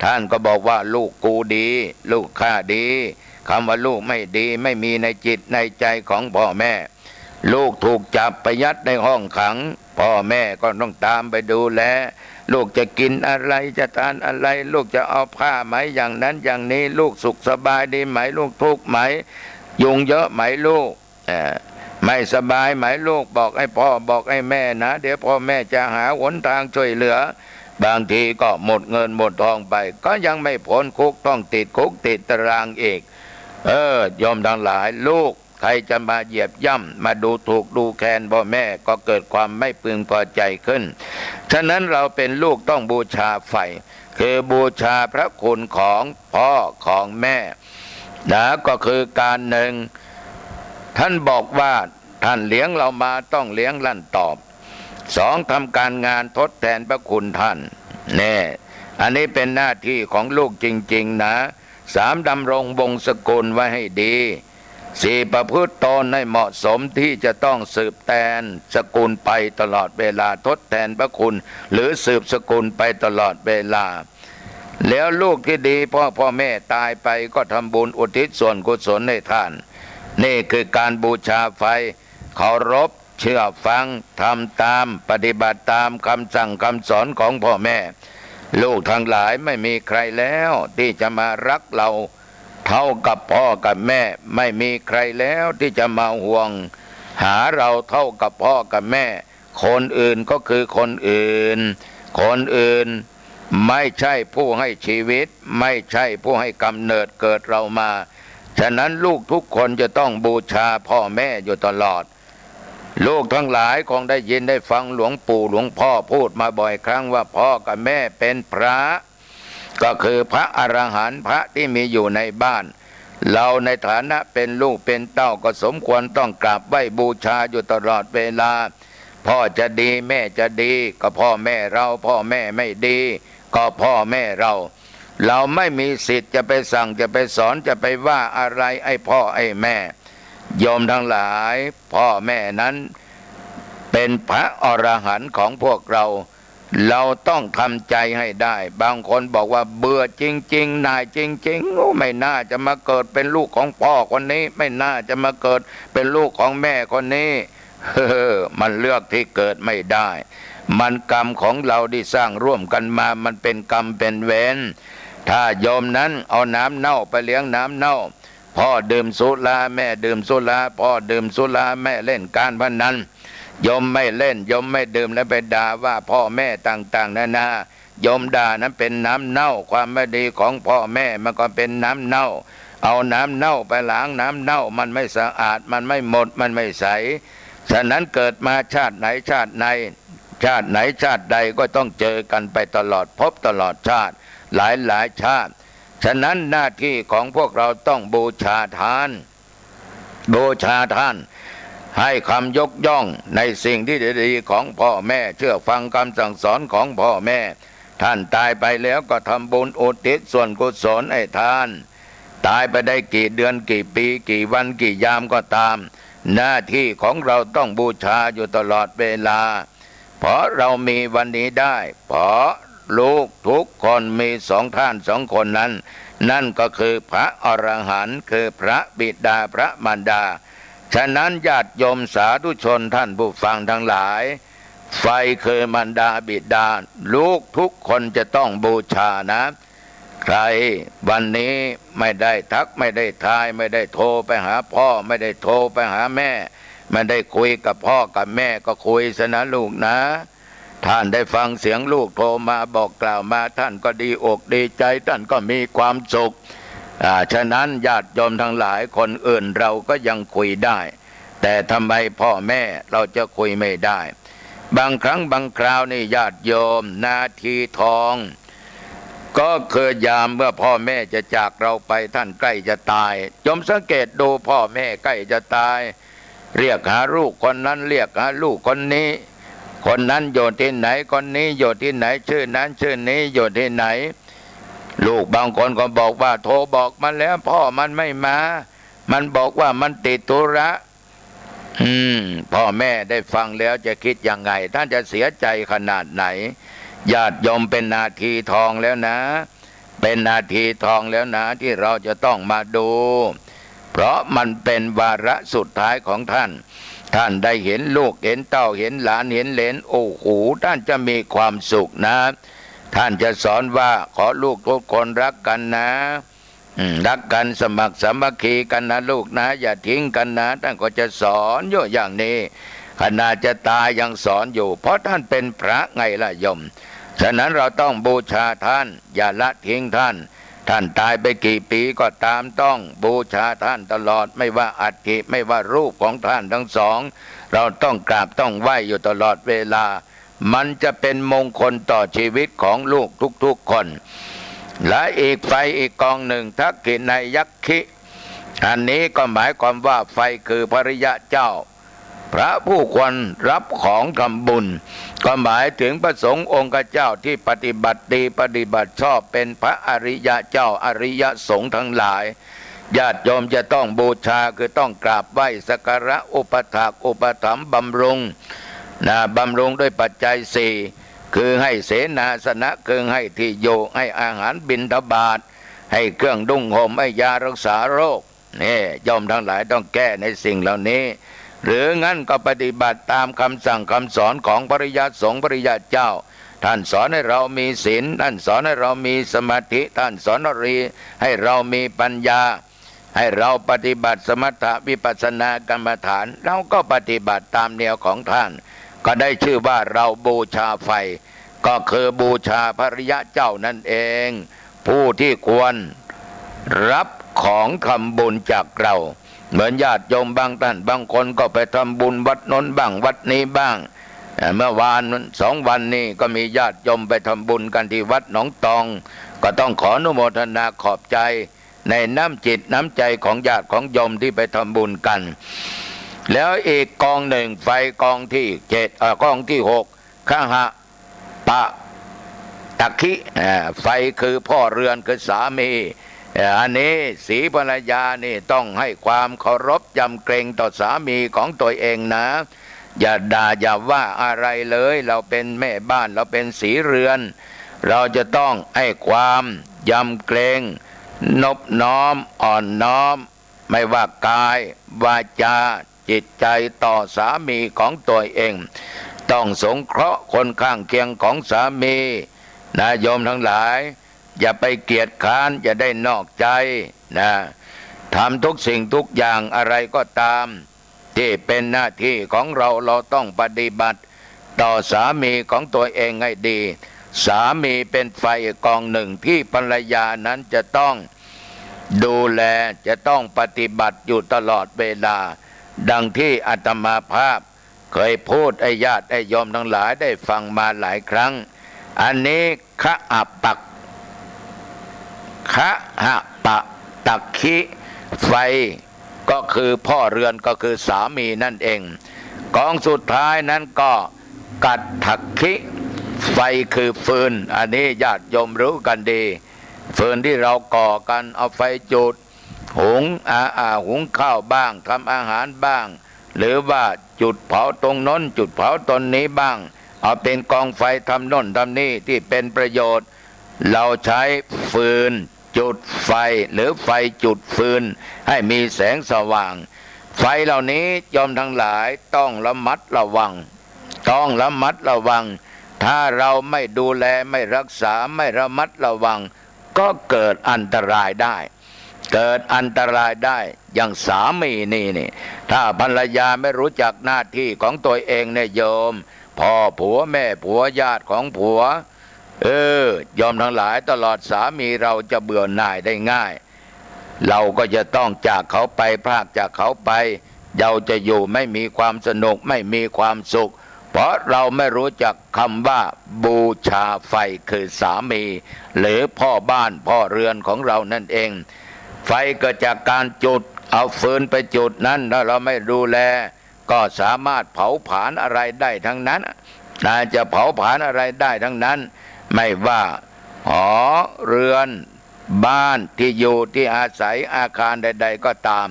ท่านก็บอกว่าลูกกูดีลูกข้าดีคำว่าลูกไม่ดีไม่มีในจิตในใจของพ่อแม่ลูกถูกจับไปยัดในห้องขังพ่อแม่ก็ต้องตามไปดูแลลูกจะกินอะไรจะทานอะไรลูกจะเอาผ้าไหมอย่างนั้นอย่างนี้ลูกสุขสบายดีไหมลูกทุกข์ไหมยุงเยอะไหมลูกไม่สบายไหมลูกบอกให้พ่อบอกให้แม่นะเดี๋ยวพ่อแม่จะหาหนทางช่วยเหลือบางทีก็หมดเงินหมดทองไปก็ยังไม่พ้นคุกต้องติดคุกติดตารางอีกยอมทั้งหลายลูกใครจะมาเหยียบย่ำมาดูถูกดูแคลนพ่อแม่ก็เกิดความไม่พึงพอใจขึ้นฉะนั้นเราเป็นลูกต้องบูชาไฟคือบูชาพระคุณของพ่อของแม่ก็คือการหนึ่งท่านบอกว่าท่านเลี้ยงเรามาต้องเลี้ยงลั่นตอบ สองทำการงานทดแทนพระคุณท่านแน่อันนี้เป็นหน้าที่ของลูกจริงๆนะสามดำรงวงศกุลไว้ให้ดีสี่ประพฤติตนให้เหมาะสมที่จะต้องสืบแทนสกุลไปตลอดเวลาทดแทนพระคุณหรือสืบสกุลไปตลอดเวลาแล้วลูกที่ดีพ่อแม่ตายไปก็ทำบุญอุทิศส่วนกุศลให้ท่านนี่คือการบูชาไฟเคารพเชื่อฟังทำตามปฏิบัติตามคำสั่งคำสอนของพ่อแม่ลูกทั้งหลายไม่มีใครแล้วที่จะมารักเราเท่ากับพ่อกับแม่ไม่มีใครแล้วที่จะมาห่วงหาเราเท่ากับพ่อกับแม่คนอื่นก็คือคนอื่นไม่ใช่ผู้ให้ชีวิตไม่ใช่ผู้ให้กำเนิดเกิดเรามาฉะนั้นลูกทุกคนจะต้องบูชาพ่อแม่อยู่ตลอดลูกทั้งหลายคงได้ยินได้ฟังหลวงปู่หลวงพ่อพูดมาบ่อยครั้งว่าพ่อกับแม่เป็นพระก็คือพระอรหันต์พระที่มีอยู่ในบ้านเราในฐานะเป็นลูกเป็นเต้าก็สมควรต้องกราบไหว้บูชาอยู่ตลอดเวลาพ่อจะดีแม่จะดีก็พ่อแม่เราพ่อแม่ไม่ดีก็พ่อแม่เราไม่มีสิทธิ์จะไปสั่งจะไปสอนจะไปว่าอะไรไอ้พ่อไอ้แม่โยมทั้งหลายพ่อแม่นั้นเป็นพระอรหันต์ของพวกเราต้องทำใจให้ได้บางคนบอกว่าเบื่อจริงๆนายจริงๆโอ้ไม่น่าจะมาเกิดเป็นลูกของพ่อคนนี้ไม่น่าจะมาเกิดเป็นลูกของแม่คนนี้มันเลือกที่เกิดไม่ได้มันกรรมของเราที่สร้างร่วมกันมามันเป็นกรรมเป็นเวรถ้าโยมนั้นเอาน้ำเน่าไปเลี้ยงน้ำเน่าพ่อดื่มสุราแม่ดื่มสุราพ่อดื่มสุราแม่เล่นการพนันโยมไม่เล่นโยมไม่ดื่มแล้วไปด่าว่าพ่อแม่ต่างๆนานาโยมด่านั้นเป็นน้ำเน่าความไม่ดีของพ่อแม่มันก็เป็นน้ำเน่าเอาน้ำเน่าไปล้างน้ำเน่ามันไม่สะอาดมันไม่หมดมันไม่ใสฉะนั้นเกิดมาชาติไหนชาติใดก็ต้องเจอกันไปตลอดพบตลอดชาติหลายชาติฉะนั้นหน้าที่ของพวกเราต้องบูชาทานให้คำยกย่องในสิ่งที่ดีๆของพ่อแม่เชื่อฟังคำสั่งสอนของพ่อแม่ท่านตายไปแล้วก็ทำบุญอุทิศส่วนกุศลให้ท่านตายไปได้กี่เดือนกี่ปีกี่วันกี่ยามก็ตามหน้าที่ของเราต้องบูชาอยู่ตลอดเวลาเพราะเรามีวันนี้ได้เพราะลูกทุกคนมีสองท่านสองคนนั้นนั่นก็คือพระอรหันต์คือพระบิดาพระมารดาฉะนั้นญาติโยมสาธุชนท่านผู้ฟังทั้งหลายไฟคือมารดาบิดาลูกทุกคนจะต้องบูชานะใครวันนี้ไม่ได้ทักไม่ได้ทายไม่ได้โทรไปหาพ่อไม่ได้โทรไปหาแม่ไม่ได้คุยกับพ่อกับแม่ก็คุยซะนะลูกนะท่านได้ฟังเสียงลูกโทรมาบอกกล่าวมาท่านก็ดีอกดีใจท่านก็มีความสุขฉะนั้นญาติโยมทั้งหลายคนอื่นเราก็ยังคุยได้แต่ทำไมพ่อแม่เราจะคุยไม่ได้บางครั้งบางคราวนี่ญาติโยมนาทีทองก็เคยยามเมื่อพ่อแม่จะจากเราไปท่านใกล้จะตายโยมสังเกตดูพ่อแม่ใกล้จะตายเรียกหาลูกคนนั้นเรียกหาลูกคนนี้คนนั้นอยู่ที่ไหนคนนี้อยู่ที่ไหนชื่อนั้นชื่อนี้อยู่ที่ไหนลูกบางคนก็บอกว่าโทรบอกมันแล้วพ่อมันไม่มามันบอกว่ามันติดธุระพ่อแม่ได้ฟังแล้วจะคิดยังไงท่านจะเสียใจขนาดไหนญาติโยมเป็นนาทีทองแล้วนะเป็นนาทีทองแล้วนะที่เราจะต้องมาดูเพราะมันเป็นวาระสุดท้ายของท่านได้เห็นลูกเห็นเต้าเห็นหลานเห็นเหลนโอ้โหท่านจะมีความสุขนะท่านจะสอนว่าขอลูกทุกคนรักกันนะรักกันสมัครสามัคคีกันนะลูกนะอย่าทิ้งกันนะท่านก็จะสอนอยู่อย่างนี้ขณะจะตายยังสอนอยู่เพราะท่านเป็นพระไงล่ะโยมฉะนั้นเราต้องบูชาท่านอย่าละทิ้งท่านตายไปกี่ปีก็ตามต้องบูชาท่านตลอดไม่ว่าอัฐิไม่ว่ารูปของท่านทั้งสองเราต้องกราบต้องไหว้อยู่ตลอดเวลามันจะเป็นมงคลต่อชีวิตของลูกทุกๆคนและอีกไฟอีกกองหนึ่งทักขินัยยักขิอันนี้ก็หมายความว่าไฟคือภริยะเจ้า พระผู้ควรรับของทำบุญก็หมายถึงพระสงฆ์องค์เจ้าที่ปฏิบัติดีปฏิบัติชอบเป็นพระอริยเจ้าอริยสงฆ์ทั้งหลายญาติโยมจะต้องบูชาคือต้องกราบไหว้สักการะอุปถากอุปถัมภ์บำรุงบำรุงด้วยปัจจัยสี่คือให้เสนาสนะคือให้ที่อยู่ให้อาหารบิณฑบาตให้เครื่องนุ่งห่มให้ยารักษาโรคนี่โยมทั้งหลายต้องแก้ในสิ่งเหล่านี้หรืองั้นก็ปฏิบัติตามคำสั่งคำสอนของพระอริยสงฆ์พระอริยเจ้าท่านสอนให้เรามีศีลท่านสอนให้เรามีสมาธิท่านสอนให้เรามีปัญญาให้เราปฏิบัติสมถะวิปัสสนากรรมฐานเราก็ปฏิบัติตามแนวของท่านก็ได้ชื่อว่าเราบูชาไฟก็คือบูชาพระอริยเจ้านั่นเองผู้ที่ควรรับของทำบุญจากเราเหมือนญาติโยมบางท่านบางคนก็ไปทำบุญวัดน้นบ้างวัดนี้บ้างเมื่อวาน2 วันนี้ก็มีญาติโยมไปทำบุญกันที่วัดหนองตองก็ต้องขออนุโมทนาขอบใจในน้ำจิตน้ำใจของญาติของโยมที่ไปทำบุญกันแล้วอีกกองหนึ่งไฟกองที่7กองที่6ขหะปะตะคิไฟคือพ่อเรือนคือสามีอันนี้สีภรรยานี่ต้องให้ความเคารพยำเกรงต่อสามีของตัวเองนะอย่าด่าอย่าว่าอะไรเลยเราเป็นแม่บ้านเราเป็นสีเรือนเราจะต้องให้ความยำเกรงนอบน้อมอ่อนน้อมไม่ว่ากายวาจาจิตใจต่อสามีของตัวเองต้องสงเคราะห์คนข้างเคียงของสามีนะโยมทั้งหลายอย่าไปเกียจค้านอย่าได้นอกใจนะทำทุกสิ่งทุกอย่างอะไรก็ตามที่เป็นหน้าที่ของเราต้องปฏิบัติต่อสามีของตัวเองให้ดีสามีเป็นไฟกองหนึ่งที่ภรรยานั้นจะต้องดูแลจะต้องปฏิบัติอยู่ตลอดเวลาดังที่อาตมาภาพเคยพูดให้ญาติให้โยมทั้งหลายได้ฟังมาหลายครั้งอันนี้คะหะปะตักขิไฟก็คือพ่อเรือนก็คือสามีนั่นเองกองสุดท้ายนั้นก็กัดถักขิไฟคือฟืนอันนี้ญาติโยมรู้กันดีฟืนที่เราก่อกันเอาไฟจุดหุงข้าวบ้างทำอาหารบ้างหรือว่าจุดเผาตรงน้นจุดเผาตนนี้บ้างเอาเป็นกองไฟทำน้นทำนี่ที่เป็นประโยชน์เราใช้ฟืนจุดไฟหรือไฟจุดฟืนให้มีแสงสว่างไฟเหล่านี้โยมทั้งหลายต้องระมัดระวังถ้าเราไม่ดูแลไม่รักษาไม่ระมัดระวังก็เกิดอันตรายได้อย่างสามีนี่ถ้าภรรยาไม่รู้จักหน้าที่ของตัวเองเนี่ยโยมพ่อผัวแม่ผัวญาติของผัวยอมทั้งหลายตลอดสามีเราจะเบื่อหน่ายได้ง่ายเราก็จะต้องจากเขาไปพรากจากเขาไปเราจะอยู่ไม่มีความสนุกไม่มีความสุขเพราะเราไม่รู้จักคำว่าบูชาไฟคือสามีหรือพ่อบ้านพ่อเรือนของเรานั่นเองไฟเกิดจากการจุดเอาฟืนไปจุดนั้นถ้าเราไม่ดูแลก็สามารถเผาผลาญอะไรได้ทั้งนั้นจะเผาผลาญอะไรได้ทั้งนั้นไม่ว่าหอเรือนบ้านที่อยู่ที่อาศัยอาคารใดๆก็ตาม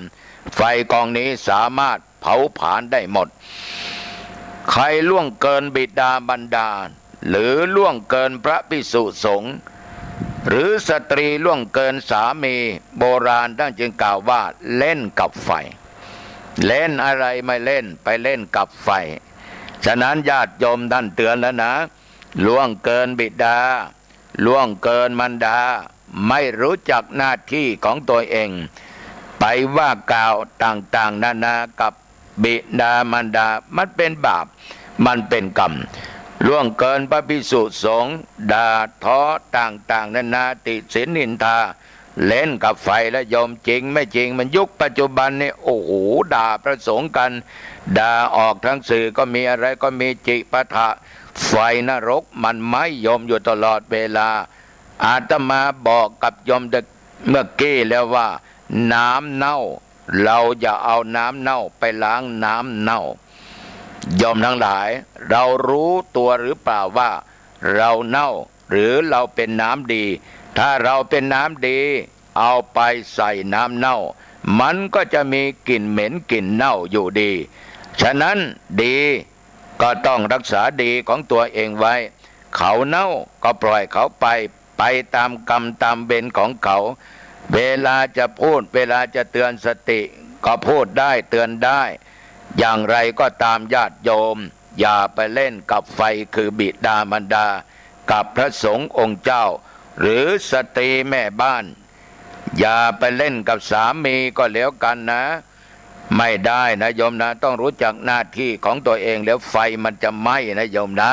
ไฟกองนี้สามารถเผาผลาญได้หมดใครล่วงเกินบิดาบรรดาหรือล่วงเกินพระภิกษุสงฆ์หรือสตรีล่วงเกินสามีโบราณท่านจึงกล่าวว่าเล่นกับไฟเล่นอะไรไม่เล่นไปเล่นกับไฟฉะนั้นญาติโยมท่านเตือนแล้วนะล่วงเกินบิดาล่วงเกินมารดาไม่รู้จักหน้าที่ของตัวเองไปว่ากล่าวต่างๆนานากับบิดามารดามันเป็นบาปมันเป็นกรรมล่วงเกินพระภิกษุสงฆ์ด่าท้อต่างๆนานาติฉินนินทาเล่นกับไฟและยอมจริงไม่จริงมันยุคปัจจุบันนี่โอ้โหด่าพระสงฆ์กันด่าออกทั้งสื่อก็มีอะไรก็มีจิปะทะไฟนรกมันไม่ยอมอยู่ตลอดเวลาอาตมาบอกกับโยมเมื่อกี้แล้วว่าน้ำเน่าเราอย่าเอาน้ำเน่าไปล้างน้ำเน่า ยอมทั้งหลายเรารู้ตัวหรือเปล่าว่าเราเน่าหรือเราเป็นน้ำดีถ้าเราเป็นน้ำดีเอาไปใส่น้ำเน่ามันก็จะมีกลิ่นเหม็นกลิ่นเน่าอยู่ดีฉะนั้นดีก็ต้องรักษาดีของตัวเองไว้เขาเน่าก็ปล่อยเขาไปตามกรรมตามเวรของเขาเวลาจะพูดเวลาจะเตือนสติก็พูดได้เตือนได้อย่างไรก็ตามญาติโยมอย่าไปเล่นกับไฟคือบิดามารดากับพระสงฆ์องค์เจ้าหรือสตรีแม่บ้านอย่าไปเล่นกับสามีก็แล้วกันนะไม่ได้นะโยมนะต้องรู้จักหน้าที่ของตัวเองแล้วไฟมันจะไหม้นะโยมนะ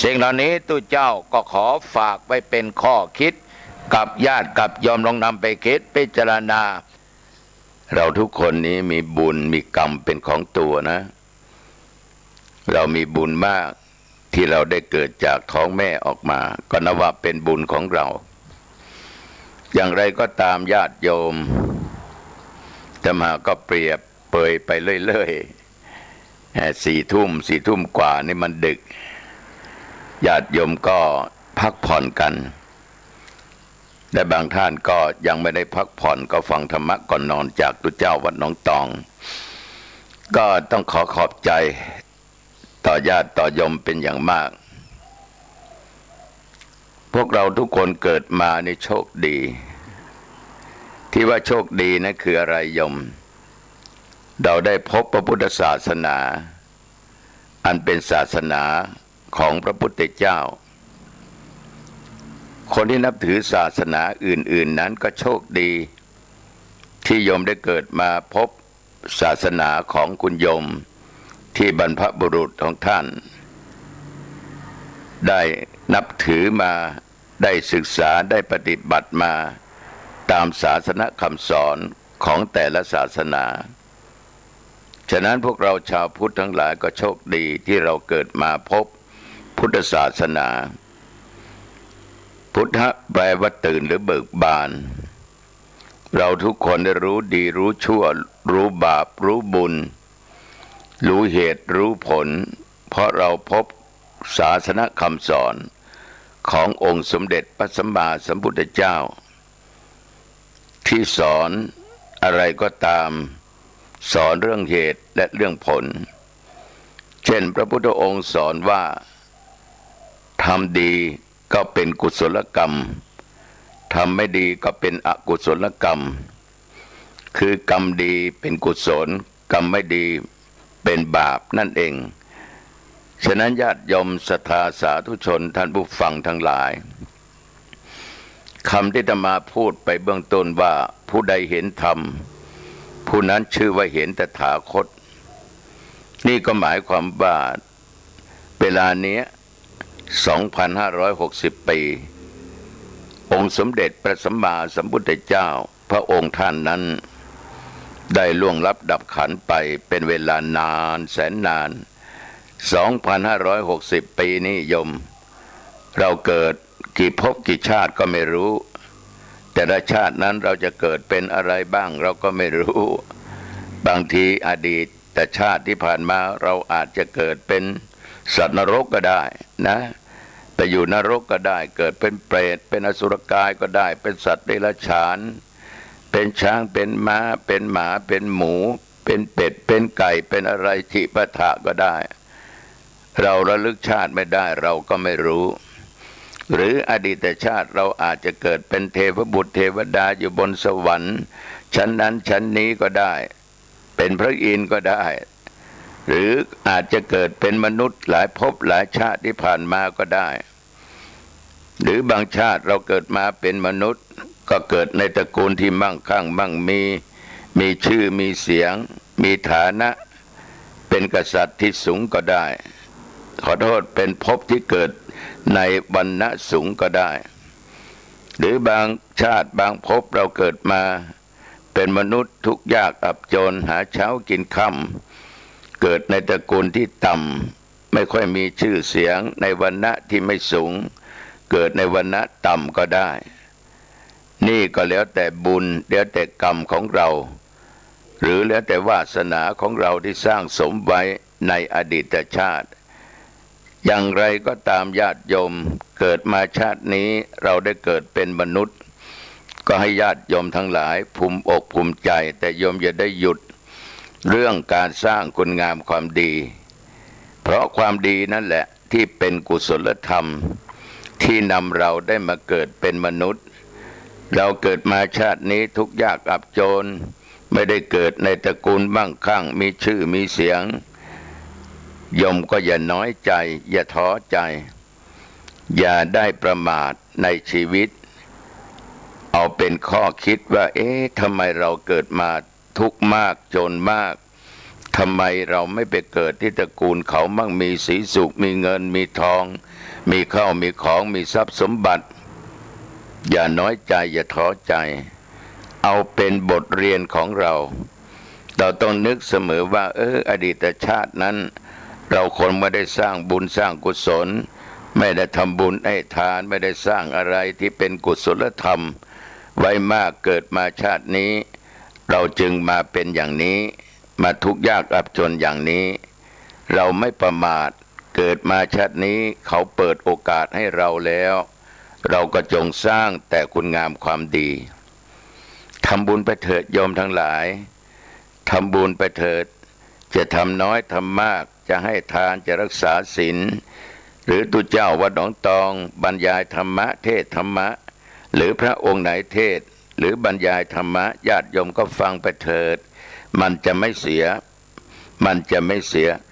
สิ่งเหล่านี้ตู้เจ้าก็ขอฝากไว้เป็นข้อคิดกับญาติกับโยมลองนำไปคิดพิจารณาเราทุกคนนี้มีบุญมีกรรมเป็นของตัวนะเรามีบุญมากที่เราได้เกิดจากท้องแม่ออกมาก็นับว่าเป็นบุญของเราอย่างไรก็ตามญาติโยมแต่มาก็เปรียบเปยไปเรื่อยๆ4 ทุ่มกว่านี่มันดึกญาติโยมก็พักผ่อนกันและบางท่านก็ยังไม่ได้พักผ่อนก็ฟังธรรมะก่อนนอนจากตุเจ้าวัดหนองตองก็ต้องขอขอบใจต่อญาติต่อโยมเป็นอย่างมากพวกเราทุกคนเกิดมาในโชคดีที่ว่าโชคดีนะคืออะไรโยมเราได้พบพระพุทธศาสนาอันเป็นศาสนาของพระพุทธเจ้าคนที่นับถือศาสนาอื่นๆนั้นก็โชคดีที่โยมได้เกิดมาพบศาสนาของคุณโยมที่บรรพบุรุษของท่านได้นับถือมาได้ศึกษาได้ปฏิบัติมาตามศาสนคำสอนของแต่ละศาสนาฉะนั้นพวกเราชาวพุทธทั้งหลายก็โชคดีที่เราเกิดมาพบพุทธศาสนาพุทธะแปลว่าตื่นหรือเบิกบานเราทุกคนได้รู้ดีรู้ชั่วรู้บาปรู้บุญรู้เหตุรู้ผลเพราะเราพบศาสนคำสอนขององค์สมเด็จพระสัมมาสัมพุทธเจ้าที่สอนอะไรก็ตามสอนเรื่องเหตุและเรื่องผลเช่นพระพุทธองค์สอนว่าทำดีก็เป็นกุศลกรรมทำไม่ดีก็เป็นอกุศลกรรมคือกรรมดีเป็นกุศลกรรมไม่ดีเป็นบาปนั่นเองฉะนั้นญาติโยมศรัทธาสาธุชนท่านผู้ฟังทั้งหลายคำที่อาตมาพูดไปเบื้องต้นว่าผู้ใดเห็นธรรมผู้นั้นชื่อว่าเห็นตถาคตนี่ก็หมายความว่าเวลานี้2,560 ปีองค์สมเด็จพระสัมมาสัมพุทธเจ้าพระองค์ท่านนั้นได้ล่วงลับดับขันไปเป็นเวลานานแสนนาน2,560 ปีนี้โยมเราเกิดกี่ภพกี่ชาติก็ไม่รู้แต่ละชาตินั้นเราจะเกิดเป็นอะไรบ้างเราก็ไม่รู้บางทีอดีตแต่ชาติที่ผ่านมาเราอาจจะเกิดเป็นสัตว์นรกก็ได้นะไปอยู่นรกก็ได้เกิดเป็นเปรตเป็นอสุรกายก็ได้เป็นสัตว์เดรัจฉานเป็นช้างเป็นม้าเป็นหมาเป็นหมูเป็นเป็ดเป็นไก่เป็นอะไรทิปะทะก็ได้เราระลึกชาติไม่ได้เราก็ไม่รู้หรืออดีตชาติเราอาจจะเกิดเป็นเทพบุตรเทวดาอยู่บนสวรรค์ชั้นนั้นชั้นนี้ก็ได้เป็นพระอินทร์ก็ได้หรืออาจจะเกิดเป็นมนุษย์หลายภพหลายชาติที่ผ่านมาก็ได้หรือบางชาติเราเกิดมาเป็นมนุษย์ก็เกิดในตระกูลที่มั่งคั่งมั่งมีชื่อมีเสียงมีฐานะเป็นกษัตริย์ที่สูงก็ได้ขอโทษเป็นภพที่เกิดในวรรณะสูงก็ได้หรือบางชาติบางภพเราเกิดมาเป็นมนุษย์ทุกข์ยากอับจนหาเช้ากินค่ำเกิดในตระกูลที่ต่ำไม่ค่อยมีชื่อเสียงในวรรณะที่ไม่สูงเกิดในวรรณะต่ำก็ได้นี่ก็แล้วแต่บุญแล้วแต่กรรมของเรา หรือแล้วแต่วาสนาของเราที่สร้างสมไว้ในอดีตชาติอย่างไรก็ตามญาติโยมเกิดมาชาตินี้เราได้เกิดเป็นมนุษย์ก็ให้ญาติโยมทั้งหลายภูมิอกภูมิใจแต่โยมอย่าได้หยุดเรื่องการสร้างคุณงามความดีเพราะความดีนั่นแหละที่เป็นกุศลธรรมที่นำเราได้มาเกิดเป็นมนุษย์เราเกิดมาชาตินี้ทุกข์ยากอับจนไม่ได้เกิดในตระกูลมั่งคั่งมีชื่อมีเสียงโยมก็อย่าน้อยใจอย่าท้อใจอย่าได้ประมาทในชีวิตเอาเป็นข้อคิดว่าทำไมเราเกิดมาทุกข์มากจนมากทำไมเราไม่ไปเกิดที่ตระกูลเขามั่งมีสีสุขมีเงินมีทองมีข้าวมีของมีทรัพย์สมบัติอย่าน้อยใจอย่าท้อใจเอาเป็นบทเรียนของเราต้องนึกเสมอว่าอดีตชาตินั้นเราคนไม่ได้สร้างบุญสร้างกุศลไม่ได้ทำบุญให้ทานไม่ได้สร้างอะไรที่เป็นกุศลธรรมไว้มากเกิดมาชาตินี้เราจึงมาเป็นอย่างนี้มาทุกข์ยากอับจนอย่างนี้เราไม่ประมาทเกิดมาชาตินี้เขาเปิดโอกาสให้เราแล้วเราก็จงสร้างแต่คุณงามความดีทำบุญไปเถิดโยมทั้งหลายทำบุญไปเถิดจะทำน้อยทำมากจะให้ทานจะรักษาศีลหรือตุเจ้าวัดหนองตองบรรยายธรรมะเทศธรรมะหรือพระองค์ไหนเทศหรือบรรยายธรรมะญาติโยมก็ฟังไปเถิดมันจะไม่เสีย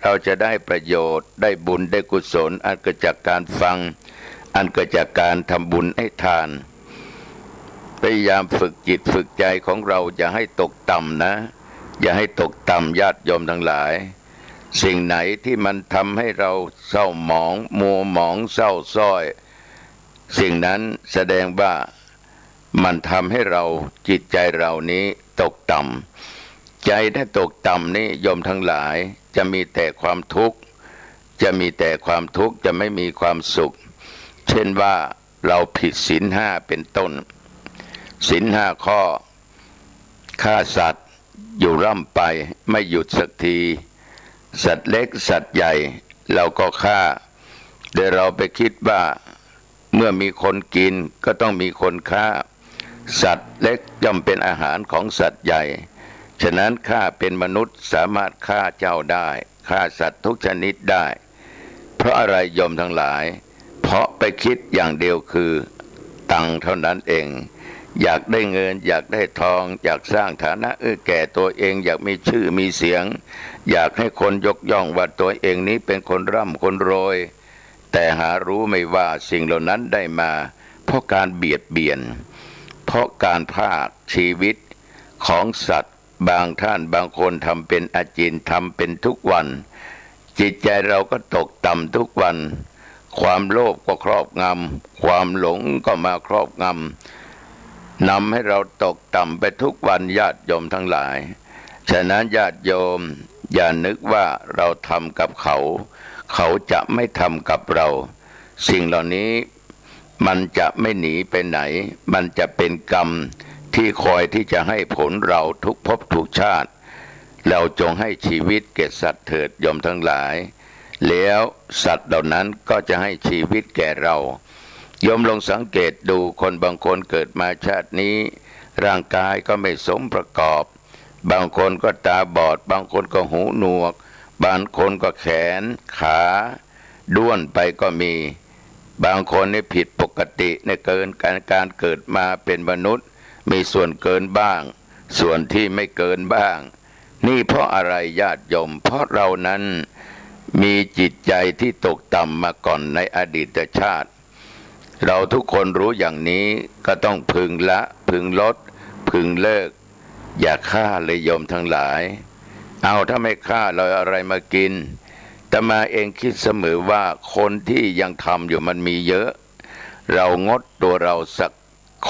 เราจะได้ประโยชน์ได้บุญได้กุศลอันเกิดจากการฟังอันเกิดจากการทำบุญให้ทานพยายามฝึกจิตฝึกใจของเราอย่าให้ตกต่ำนะอย่าให้ตกต่ำญาติโยมทั้งหลายสิ่งไหนที่มันทำให้เราเศร้าหมองมัวหมองเศร้าส้อยสิ่งนั้นแสดงว่ามันทำให้เราจิตใจเรานี้ตกต่ำใจได้ตกต่ำนี้โยมทั้งหลายจะมีแต่ความทุกข์จะไม่มีความสุขเช่นว่าเราผิดศีลห้าเป็นต้นศีลห้าข้อฆ่าสัตว์อยู่ร่ำไปไม่หยุดสักทีสัตว์เล็กสัตว์ใหญ่เราก็ฆ่าโดยเราไปคิดว่าเมื่อมีคนกินก็ต้องมีคนฆ่าสัตว์เล็กย่อมเป็นอาหารของสัตว์ใหญ่ฉะนั้นข้าเป็นมนุษย์สามารถฆ่าเจ้าได้ฆ่าสัตว์ทุกชนิดได้เพราะอะไรโยมทั้งหลายเพราะไปคิดอย่างเดียวคือตังค์เท่านั้นเองอยากได้เงินอยากได้ทองอยากสร้างฐานะแก่ตัวเองอยากมีชื่อมีเสียงอยากให้คนยกย่องว่าตัวเองนี้เป็นคนร่ำคนรวยแต่หารู้ไม่ว่าสิ่งเหล่านั้นได้มาเพราะการเบียดเบียนเพราะการพรากชีวิตของสัตว์บางท่านบางคนทำเป็นอาจินทำเป็นทุกวันจิตใจเราก็ตกต่ำทุกวันความโลภก็ครอบงำความหลงก็มาครอบงำนำให้เราตกต่ำไปทุกวันญาติโยมทั้งหลายฉะนั้นญาติโยมอย่านึกว่าเราทำกับเขาจะไม่ทำกับเราสิ่งเหล่านี้มันจะไม่หนีไปไหนมันจะเป็นกรรมที่คอยที่จะให้ผลเราทุกภพทุกชาติเราจงให้ชีวิตแก่สัตว์เถิดโยมทั้งหลายแล้วสัตว์เหล่านั้นก็จะให้ชีวิตแก่เราโยมลองสังเกตดูคนบางคนเกิดมาชาตินี้ร่างกายก็ไม่สมประกอบบางคนก็ตาบอดบางคนก็หูหนวกบางคนก็แขนขาด้วนไปก็มีบางคนนี่ผิดปกติในการเกิดมาเป็นมนุษย์มีส่วนเกินบ้างส่วนที่ไม่เกินบ้างนี่เพราะอะไรญาติโยมเพราะเรานั้นมีจิตใจที่ตกต่ำมาก่อนในอดีตชาติเราทุกคนรู้อย่างนี้ก็ต้องพึงละพึงลดพึงเลิกอย่าฆ่าเลยโยมทั้งหลายเอาถ้าไม่ฆ่าเราอะไรมากินแต่มาเองคิดเสมอว่าคนที่ยังทำอยู่มันมีเยอะเรางดตัวเราสัก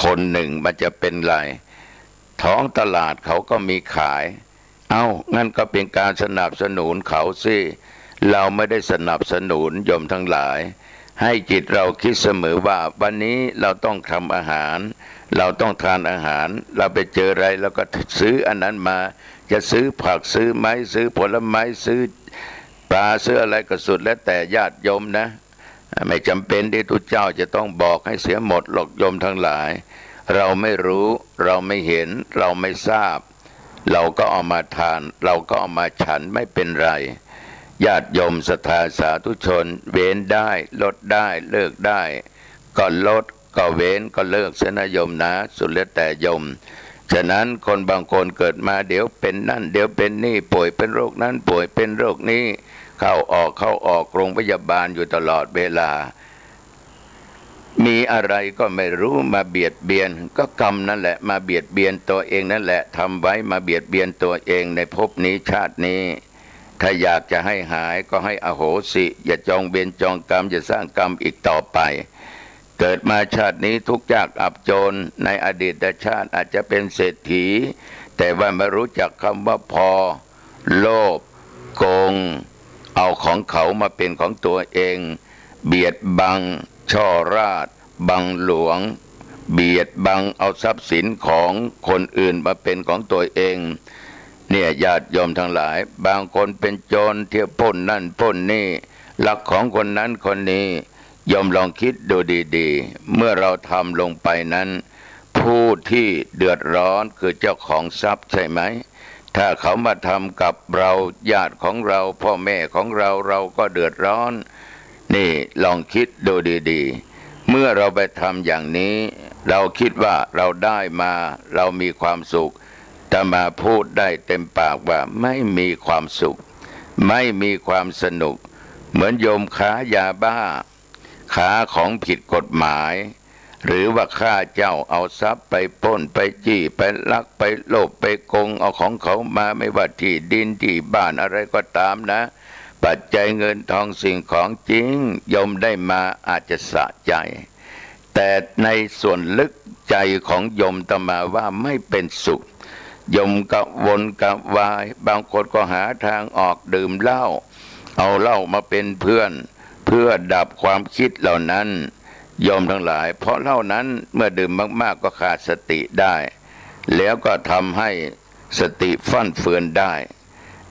คนหนึ่งมันจะเป็นไรท้องตลาดเขาก็มีขายงั้นก็เป็นการสนับสนุนเขาสิเราไม่ได้สนับสนุนโยมทั้งหลายให้จิตเราคิดเสมอว่าวันนี้เราต้องทำอาหารเราต้องทานอาหารเราไปเจออะไรเราก็ซื้ออันนั้นมา จะซื้อผักซื้อไม้ซื้อผลไม้ซื้อปลาซื้ออะไรก็สุดแล้วแต่ญาติโยมนะไม่จำเป็นที่ทุกเจ้าจะต้องบอกให้เสียหมดหรอกโยมทั้งหลายเราไม่รู้เราไม่เห็นเราไม่ทราบเราก็เอามาทานเราก็เอามาฉันไม่เป็นไรญาติโยมศรัทธาสาธุชนเว้นได้ลดได้เลิกได้ก็ลดก็เว้นก็เลิกเสนะโยมนะสุดแล้วแต่โยมฉะนั้นคนบางคนเกิดมาเดี๋ยวเป็นนั่นเดี๋ยวเป็นนี่ป่วยเป็นโรคนั้นป่วยเป็นโรคนี้เข้าออกโรงพยาบาลอยู่ตลอดเวลามีอะไรก็ไม่รู้มาเบียดเบียนก็กรรมนั่นแหละมาเบียดเบียนตัวเองนั่นแหละทำไว้มาเบียดเบียนตัวเองในภพนี้ชาตินี้ถ้าอยากจะให้หายก็ให้อโหสิอย่าจองเวรจองกรรมอย่าสร้างกรรมอีกต่อไปเกิดมาชาตินี้ทุกข์ยากอับจนในอดีตชาติอาจจะเป็นเศรษฐีแต่ว่าไม่รู้จักคำว่าพอโลภโกงเอาของเขามาเป็นของตัวเองเบียดบังช่อราษฎร์บังหลวงเบียดบังเอาทรัพย์สินของคนอื่นมาเป็นของตัวเองเนี่ยญาติโยมทั้งหลายบางคนเป็นโจรเที่ยวปล้นนั่นปล้นนี่ลักของคนนั้นคนนี้โยมลองคิดดูดีๆเมื่อเราทำลงไปนั้นผู้ที่เดือดร้อนคือเจ้าของทรัพย์ใช่ไหมถ้าเขามาทำกับเราญาติของเราพ่อแม่ของเราเราก็เดือดร้อนนี่ลองคิดดูดีๆเมื่อเราไปทำอย่างนี้เราคิดว่าเราได้มาเรามีความสุขแต่มาพูดได้เต็มปากว่าไม่มีความสุขไม่มีความสนุกเหมือนโยมค้ายาบ้าค้าของผิดกฎหมายหรือว่าข้าเจ้าเอาทรัพย์ไปปล้นไปจี้ไปลักไปโลภไปโกงเอาของเขามาไม่ว่าที่ดินที่บ้านอะไรก็ตามนะปัจจัยเงินทองสิ่งของจริงโยมได้มาอาจจะสะใจแต่ในส่วนลึกใจของโยมตมาว่าไม่เป็นสุขโยมกะวนกะวายบางคนก็หาทางออกดื่มเหล้าเอาเหล้ามาเป็นเพื่อนเพื่อดับความคิดเหล่านั้นโยมทั้งหลายเพราะเหล้านั้นเมื่อดื่มมากๆก็ขาดสติได้แล้วก็ทำให้สติฟั่นเฟือนได้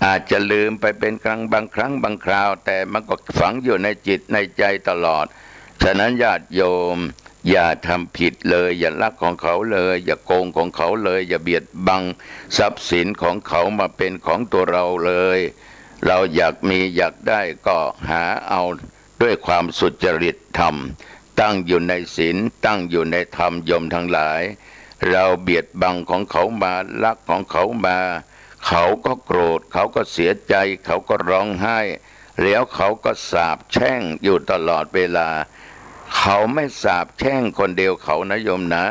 อาจจะลืมไปเป็นบางครั้งบางคราวแต่มันก็ฝังอยู่ในจิตในใจตลอดฉะนั้นญาติโยมอย่าทำผิดเลยอย่าลักของเขาเลยอย่าโกงของเขาเลยอย่าเบียดบังทรัพย์สินของเขามาเป็นของตัวเราเลยเราอยากมีอยากได้ก็หาเอาด้วยความสุจริตธรรมตั้งอยู่ในศีลตั้งอยู่ในธรรมโยมทั้งหลายเราเบียดบังของเขามาลักของเขามาเขาก็โกรธเขาก็เสียใจเขาก็ร้องไห้แล้วเขาก็สาปแช่งอยู่ตลอดเวลาเขาไม่สาปแช่งคนเดียวเขานะโยมนะ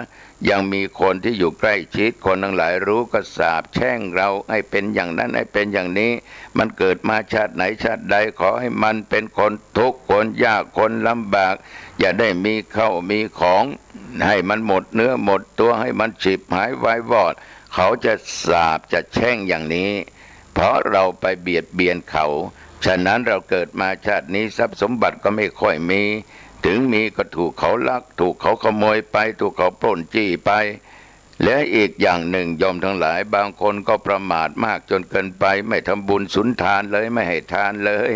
ยังมีคนที่อยู่ใกล้ชิดคนทั้งหลายรู้ก็สาปแช่งเราให้เป็นอย่างนั้นให้เป็นอย่างนี้มันเกิดมาชาติไหนชาติใดขอให้มันเป็นคนทุกข์คนยากคนลำบากอย่าได้มีเข้ามีของให้มันหมดเนื้อหมดตัวให้มันฉิบหายวายวอดเขาจะสาปจะแช่งอย่างนี้เพราะเราไปเบียดเบียนเขาฉะนั้นเราเกิดมาชาตินี้ทรัพย์สมบัติก็ไม่ค่อยมีถึงมีก็ถูกเขาลักถูกเขาขโมยไปถูกเขาปล้นจี้ไปและอีกอย่างหนึ่งโยมทั้งหลายบางคนก็ประมาทมากจนเกินไปไม่ทำบุญสุนทานเลยไม่ให้ทานเลย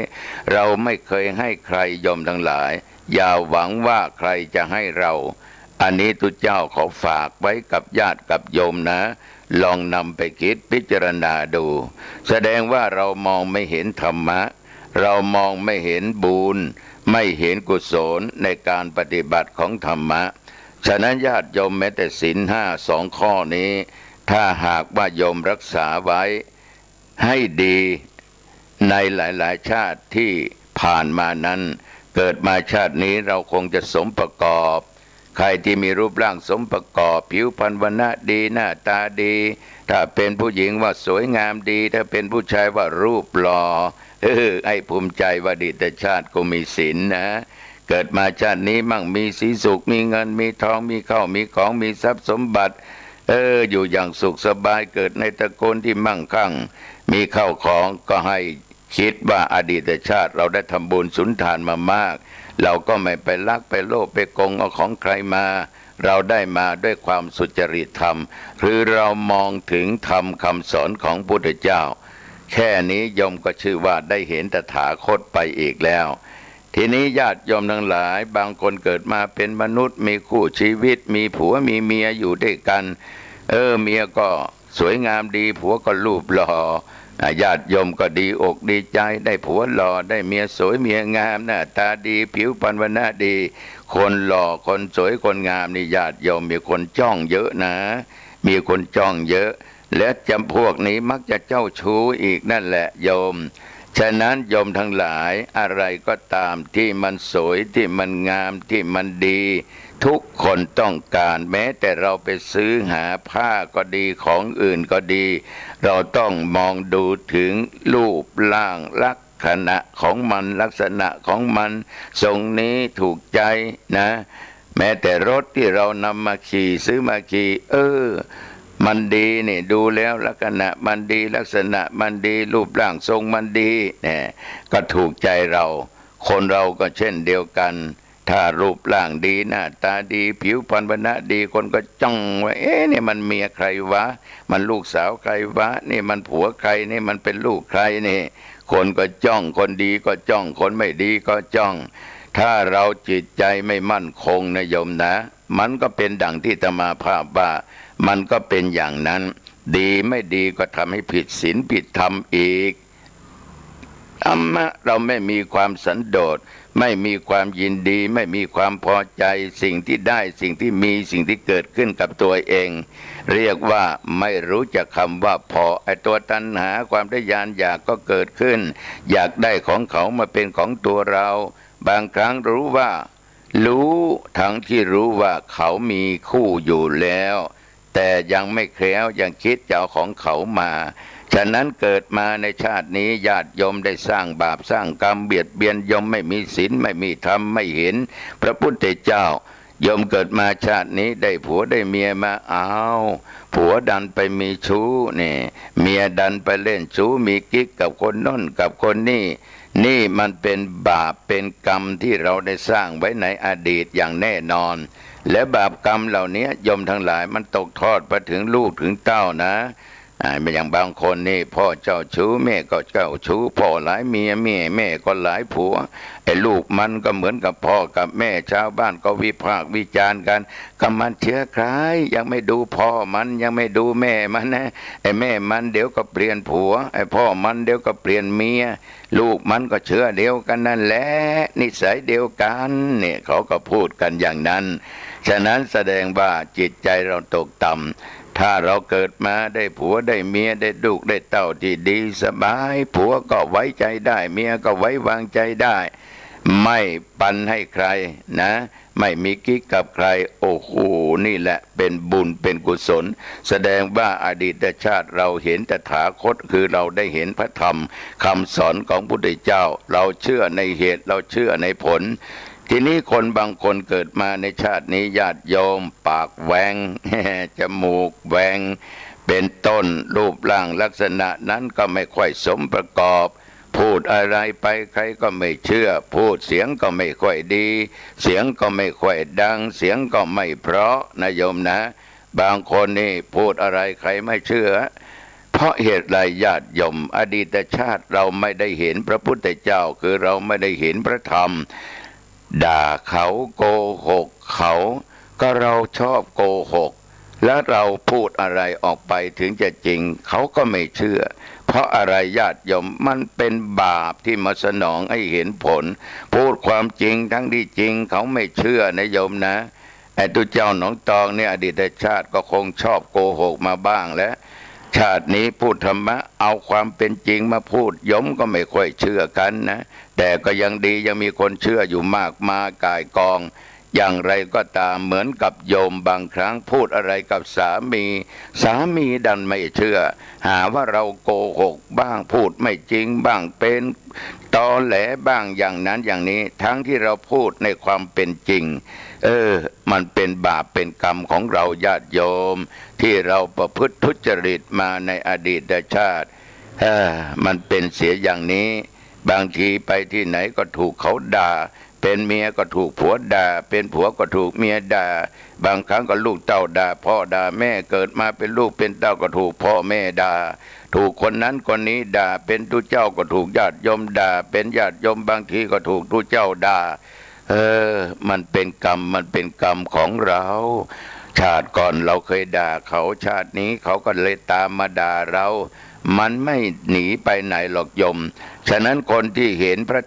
เราไม่เคยให้ใครโยมทั้งหลายอย่าหวังว่าใครจะให้เราอันนี้ตุเจ้าขอฝากไว้กับญาติกับโยมนะลองนำไปคิดพิจารณาดูแสดงว่าเรามองไม่เห็นธรรมะเรามองไม่เห็นบุญไม่เห็นกุศลในการปฏิบัติของธรรมะฉะนั้นญาติโยมแม้แต่ศีลห้าสองข้อนี้ถ้าหากว่าโยมรักษาไว้ให้ดีในหลายๆชาติที่ผ่านมานั้นเกิดมาชาตินี้เราคงจะสมประกอบใครที่มีรูปร่างสมประกอบผิวพรรณวรรณะดีหน้าตาดีถ้าเป็นผู้หญิงว่าสวยงามดีถ้าเป็นผู้ชายว่ารูปหล่อไอ้ภูมิใจว่าอดีตชาติก็มีศีลนะเกิดมาชาตินี้มั่งมีสีสุขมีเงินมีทองมีข้าวมีของมีทรัพย์สมบัติอยู่อย่างสุขสบายเกิดในตระกูลที่มั่งคั่งมีข้าวของก็ให้คิดว่าอดีตชาติเราได้ทำบุญสุนทานมามากเราก็ไม่ไปลักไปโลภไปโกงเอาของใครมา เราได้มาด้วยความสุจริตธรรมหรือเรามองถึงธรรมคำสอนของพุทธเจ้าแค่นี้โยมก็ชื่อว่าได้เห็นตถาคตไปอีกแล้วทีนี้ญาติโยมทั้งหลายบางคนเกิดมาเป็นมนุษย์มีคู่ชีวิตมีผัวมีเมียอยู่ด้วยกันเมียก็สวยงามดีผัวก็รูปหล่อญาติโยมก็ดีอกดีใจได้ผัวหล่อได้เมียสวยเมียงามหน้าตาดีผิวพรรณวรรณะดีคนหล่อคนสวยคนงามนี่ญาติโยมมีคนจ้องเยอะนะมีคนจ้องเยอะและจำพวกนี้มักจะเจ้าชู้อีกนั่นแหละโยมฉะนั้นโยมทั้งหลายอะไรก็ตามที่มันสวยที่มันงามที่มันดีทุกคนต้องการแม้แต่เราไปซื้อหาผ้าก็ดีของอื่นก็ดีเราต้องมองดูถึงรูปร่างลักษณะของมันลักษณะของมันทรงนี้ถูกใจนะแม้แต่รถที่เรานำมาขี่ซื้อมาขี่มันดีนี่ดูแล้วลักษณะมันดีลักษณะมันดีรูปร่างทรงมันดีเนี่ยก็ถูกใจเราคนเราก็เช่นเดียวกันถ้ารูปร่างดีหน้าตาดีผิวพรรณวรรณะดีคนก็จ้องว่านี่มันเมียใครวะมันลูกสาวใครวะนี่มันผัวใครนี่มันเป็นลูกใครนี่คนก็จ้องคนดีก็จ้องคนไม่ดีก็จ้องถ้าเราจิตใจไม่มั่นคงนะโยมนะมันก็เป็นดังที่อาตมาภาพว่ามันก็เป็นอย่างนั้นดีไม่ดีก็ทำให้ผิดศีลผิดธรรมอีกธรรมะเราไม่มีความสันโดษไม่มีความยินดีไม่มีความพอใจสิ่งที่ได้สิ่งที่มีสิ่งที่เกิดขึ้นกับตัวเองเรียกว่าไม่รู้จักคำว่าพอไอ้ตัวตัณหาความทะยานอยากก็เกิดขึ้นอยากได้ของเขามาเป็นของตัวเราบางครั้งรู้ทั้งที่รู้ว่าเขามีคู่อยู่แล้วแต่ยังไม่แคล้วยังคิดจะเอาของเขามาฉะนั้นเกิดมาในชาตินี้ญาติโยมได้สร้างบาปสร้างกรรมเบียดเบียนโยมไม่มีศีลไม่มีธรรมไม่เห็นพระพุทธเจ้าโยมเกิดมาชาตินี้ได้ผัวได้เมียมาผัวดันไปมีชู้นี่เมียดันไปเล่นชู้มีกิ๊กกับคนโน้นกับคนนี่มันเป็นบาปเป็นกรรมที่เราได้สร้างไว้ในอดีตอย่างแน่นอนและบาปกรรมเหล่านี้โยมทั้งหลายมันตกทอดไปถึงลูกถึงเต้านะเป็นอย่างบางคนนี่พ่อเจ้าชู้แม่ก็เจ้าชู้พ่อหลายเมียแม่ก็หลายผัวไอ้ลูกมันก็เหมือนกับพ่อกับแม่ชาวบ้านก็วิพากษ์วิจารณ์กันก็มันเชื้อใครยังไม่ดูพ่อมันยังไม่ดูแม่มันนะไอ้แม่มันเดี๋ยวก็เปลี่ยนผัวไอ้พ่อมันเดี๋ยวก็เปลี่ยนเมียลูกมันก็เชื้อเดียวกันนั่นแหละนิสัยเดียวกันเนี่ยเขาก็พูดกันอย่างนั้นฉะนั้นแสดงว่าจิตใจเราตกต่ำถ้าเราเกิดมาได้ผัวได้เมียได้ลูกได้เต้าที่ดีสบายผัวก็ไว้ใจได้เมียก็ไว้วางใจได้ไม่ปันให้ใครนะไม่มีกิ๊กกับใครโอ้โหนี่แหละเป็นบุญเป็นกุศลแสดงว่าอดีตชาติเราเห็นตถาคตคือเราได้เห็นพระธรรมคำสอนของพระพุทธเจ้าเราเชื่อในเหตุเราเชื่อในผลทีนี้คนบางคนเกิดมาในชาตินี้ญาติโยมปากแหวง จมูกแหวงเป็นต้นรูปร่างลักษณะนั้นก็ไม่ค่อยสมประกอบพูดอะไรไปใครก็ไม่เชื่อพูดเสียงก็ไม่ค่อยดีเสียงก็ไม่ค่อยดังเสียงก็ไม่เพราะนะโยมนะบางคนนี่พูดอะไรใครไม่เชื่อเพราะเหตุไรญาติโยมอดีตชาติเราไม่ได้เห็นพระพุทธเจ้าคือเราไม่ได้เห็นพระธรรมด่าเขาโกหกเขาก็เราชอบโกหกแล้วเราพูดอะไรออกไปถึงจะจริงเขาก็ไม่เชื่อเพราะอะไรญาติโยมมันเป็นบาปที่มาสนองให้เห็นผลพูดความจริงทั้งที่จริงเขาไม่เชื่อนะโยมนะไอ้ตัวเจ้าหนองตองเนี่ยอดีตชาติก็คงชอบโกหกมาบ้างแล้วชาตินี้พูดธรรมะเอาความเป็นจริงมาพูดโยมก็ไม่ค่อยเชื่อกันนะแต่ก็ยังดียังมีคนเชื่ออยู่มากมายก่ายกองอย่างไรก็ตามเหมือนกับโยมบางครั้งพูดอะไรกับสามีดันไม่เชื่อหาว่าเราโกหกบ้างพูดไม่จริงบ้างเป็นตอแหลบ้างอย่างนั้นอย่างนี้ทั้งที่เราพูดในความเป็นจริงมันเป็นบาปเป็นกรรมของเราญาติโยมที่เราประพฤติทุจริตมาในอดีตชาติมันเป็นเสียอย่างนี้บางทีไปที่ไหนก็ถูกเขาด่าไป เป็นเมียก็ถูกผัวด่าเป็นผัวก็ถูกเมียด่าบางครั้งก็ลูกเต้าด่าพ่อด่าแม่เกิดมาเป็นลูกเป็นเต้าก็ถูกพ่อแม่ด่าถูกคนนั้นคนนี้ด่าเป็นทุเจ้าก็ถูกญาติโยมด่าเป็นญาติโยมบางทีก็ถูกทุเจ้าด่ามันเป็นกรรมมันเป็นกรรมของเราชาติก่อนเราเคยด่าเขาชาตินี้เขาก็เลยตามมาด่าเรามันไม่หนีไปไหนหรอกโยมฉะนั้นคนที่เห็นพระ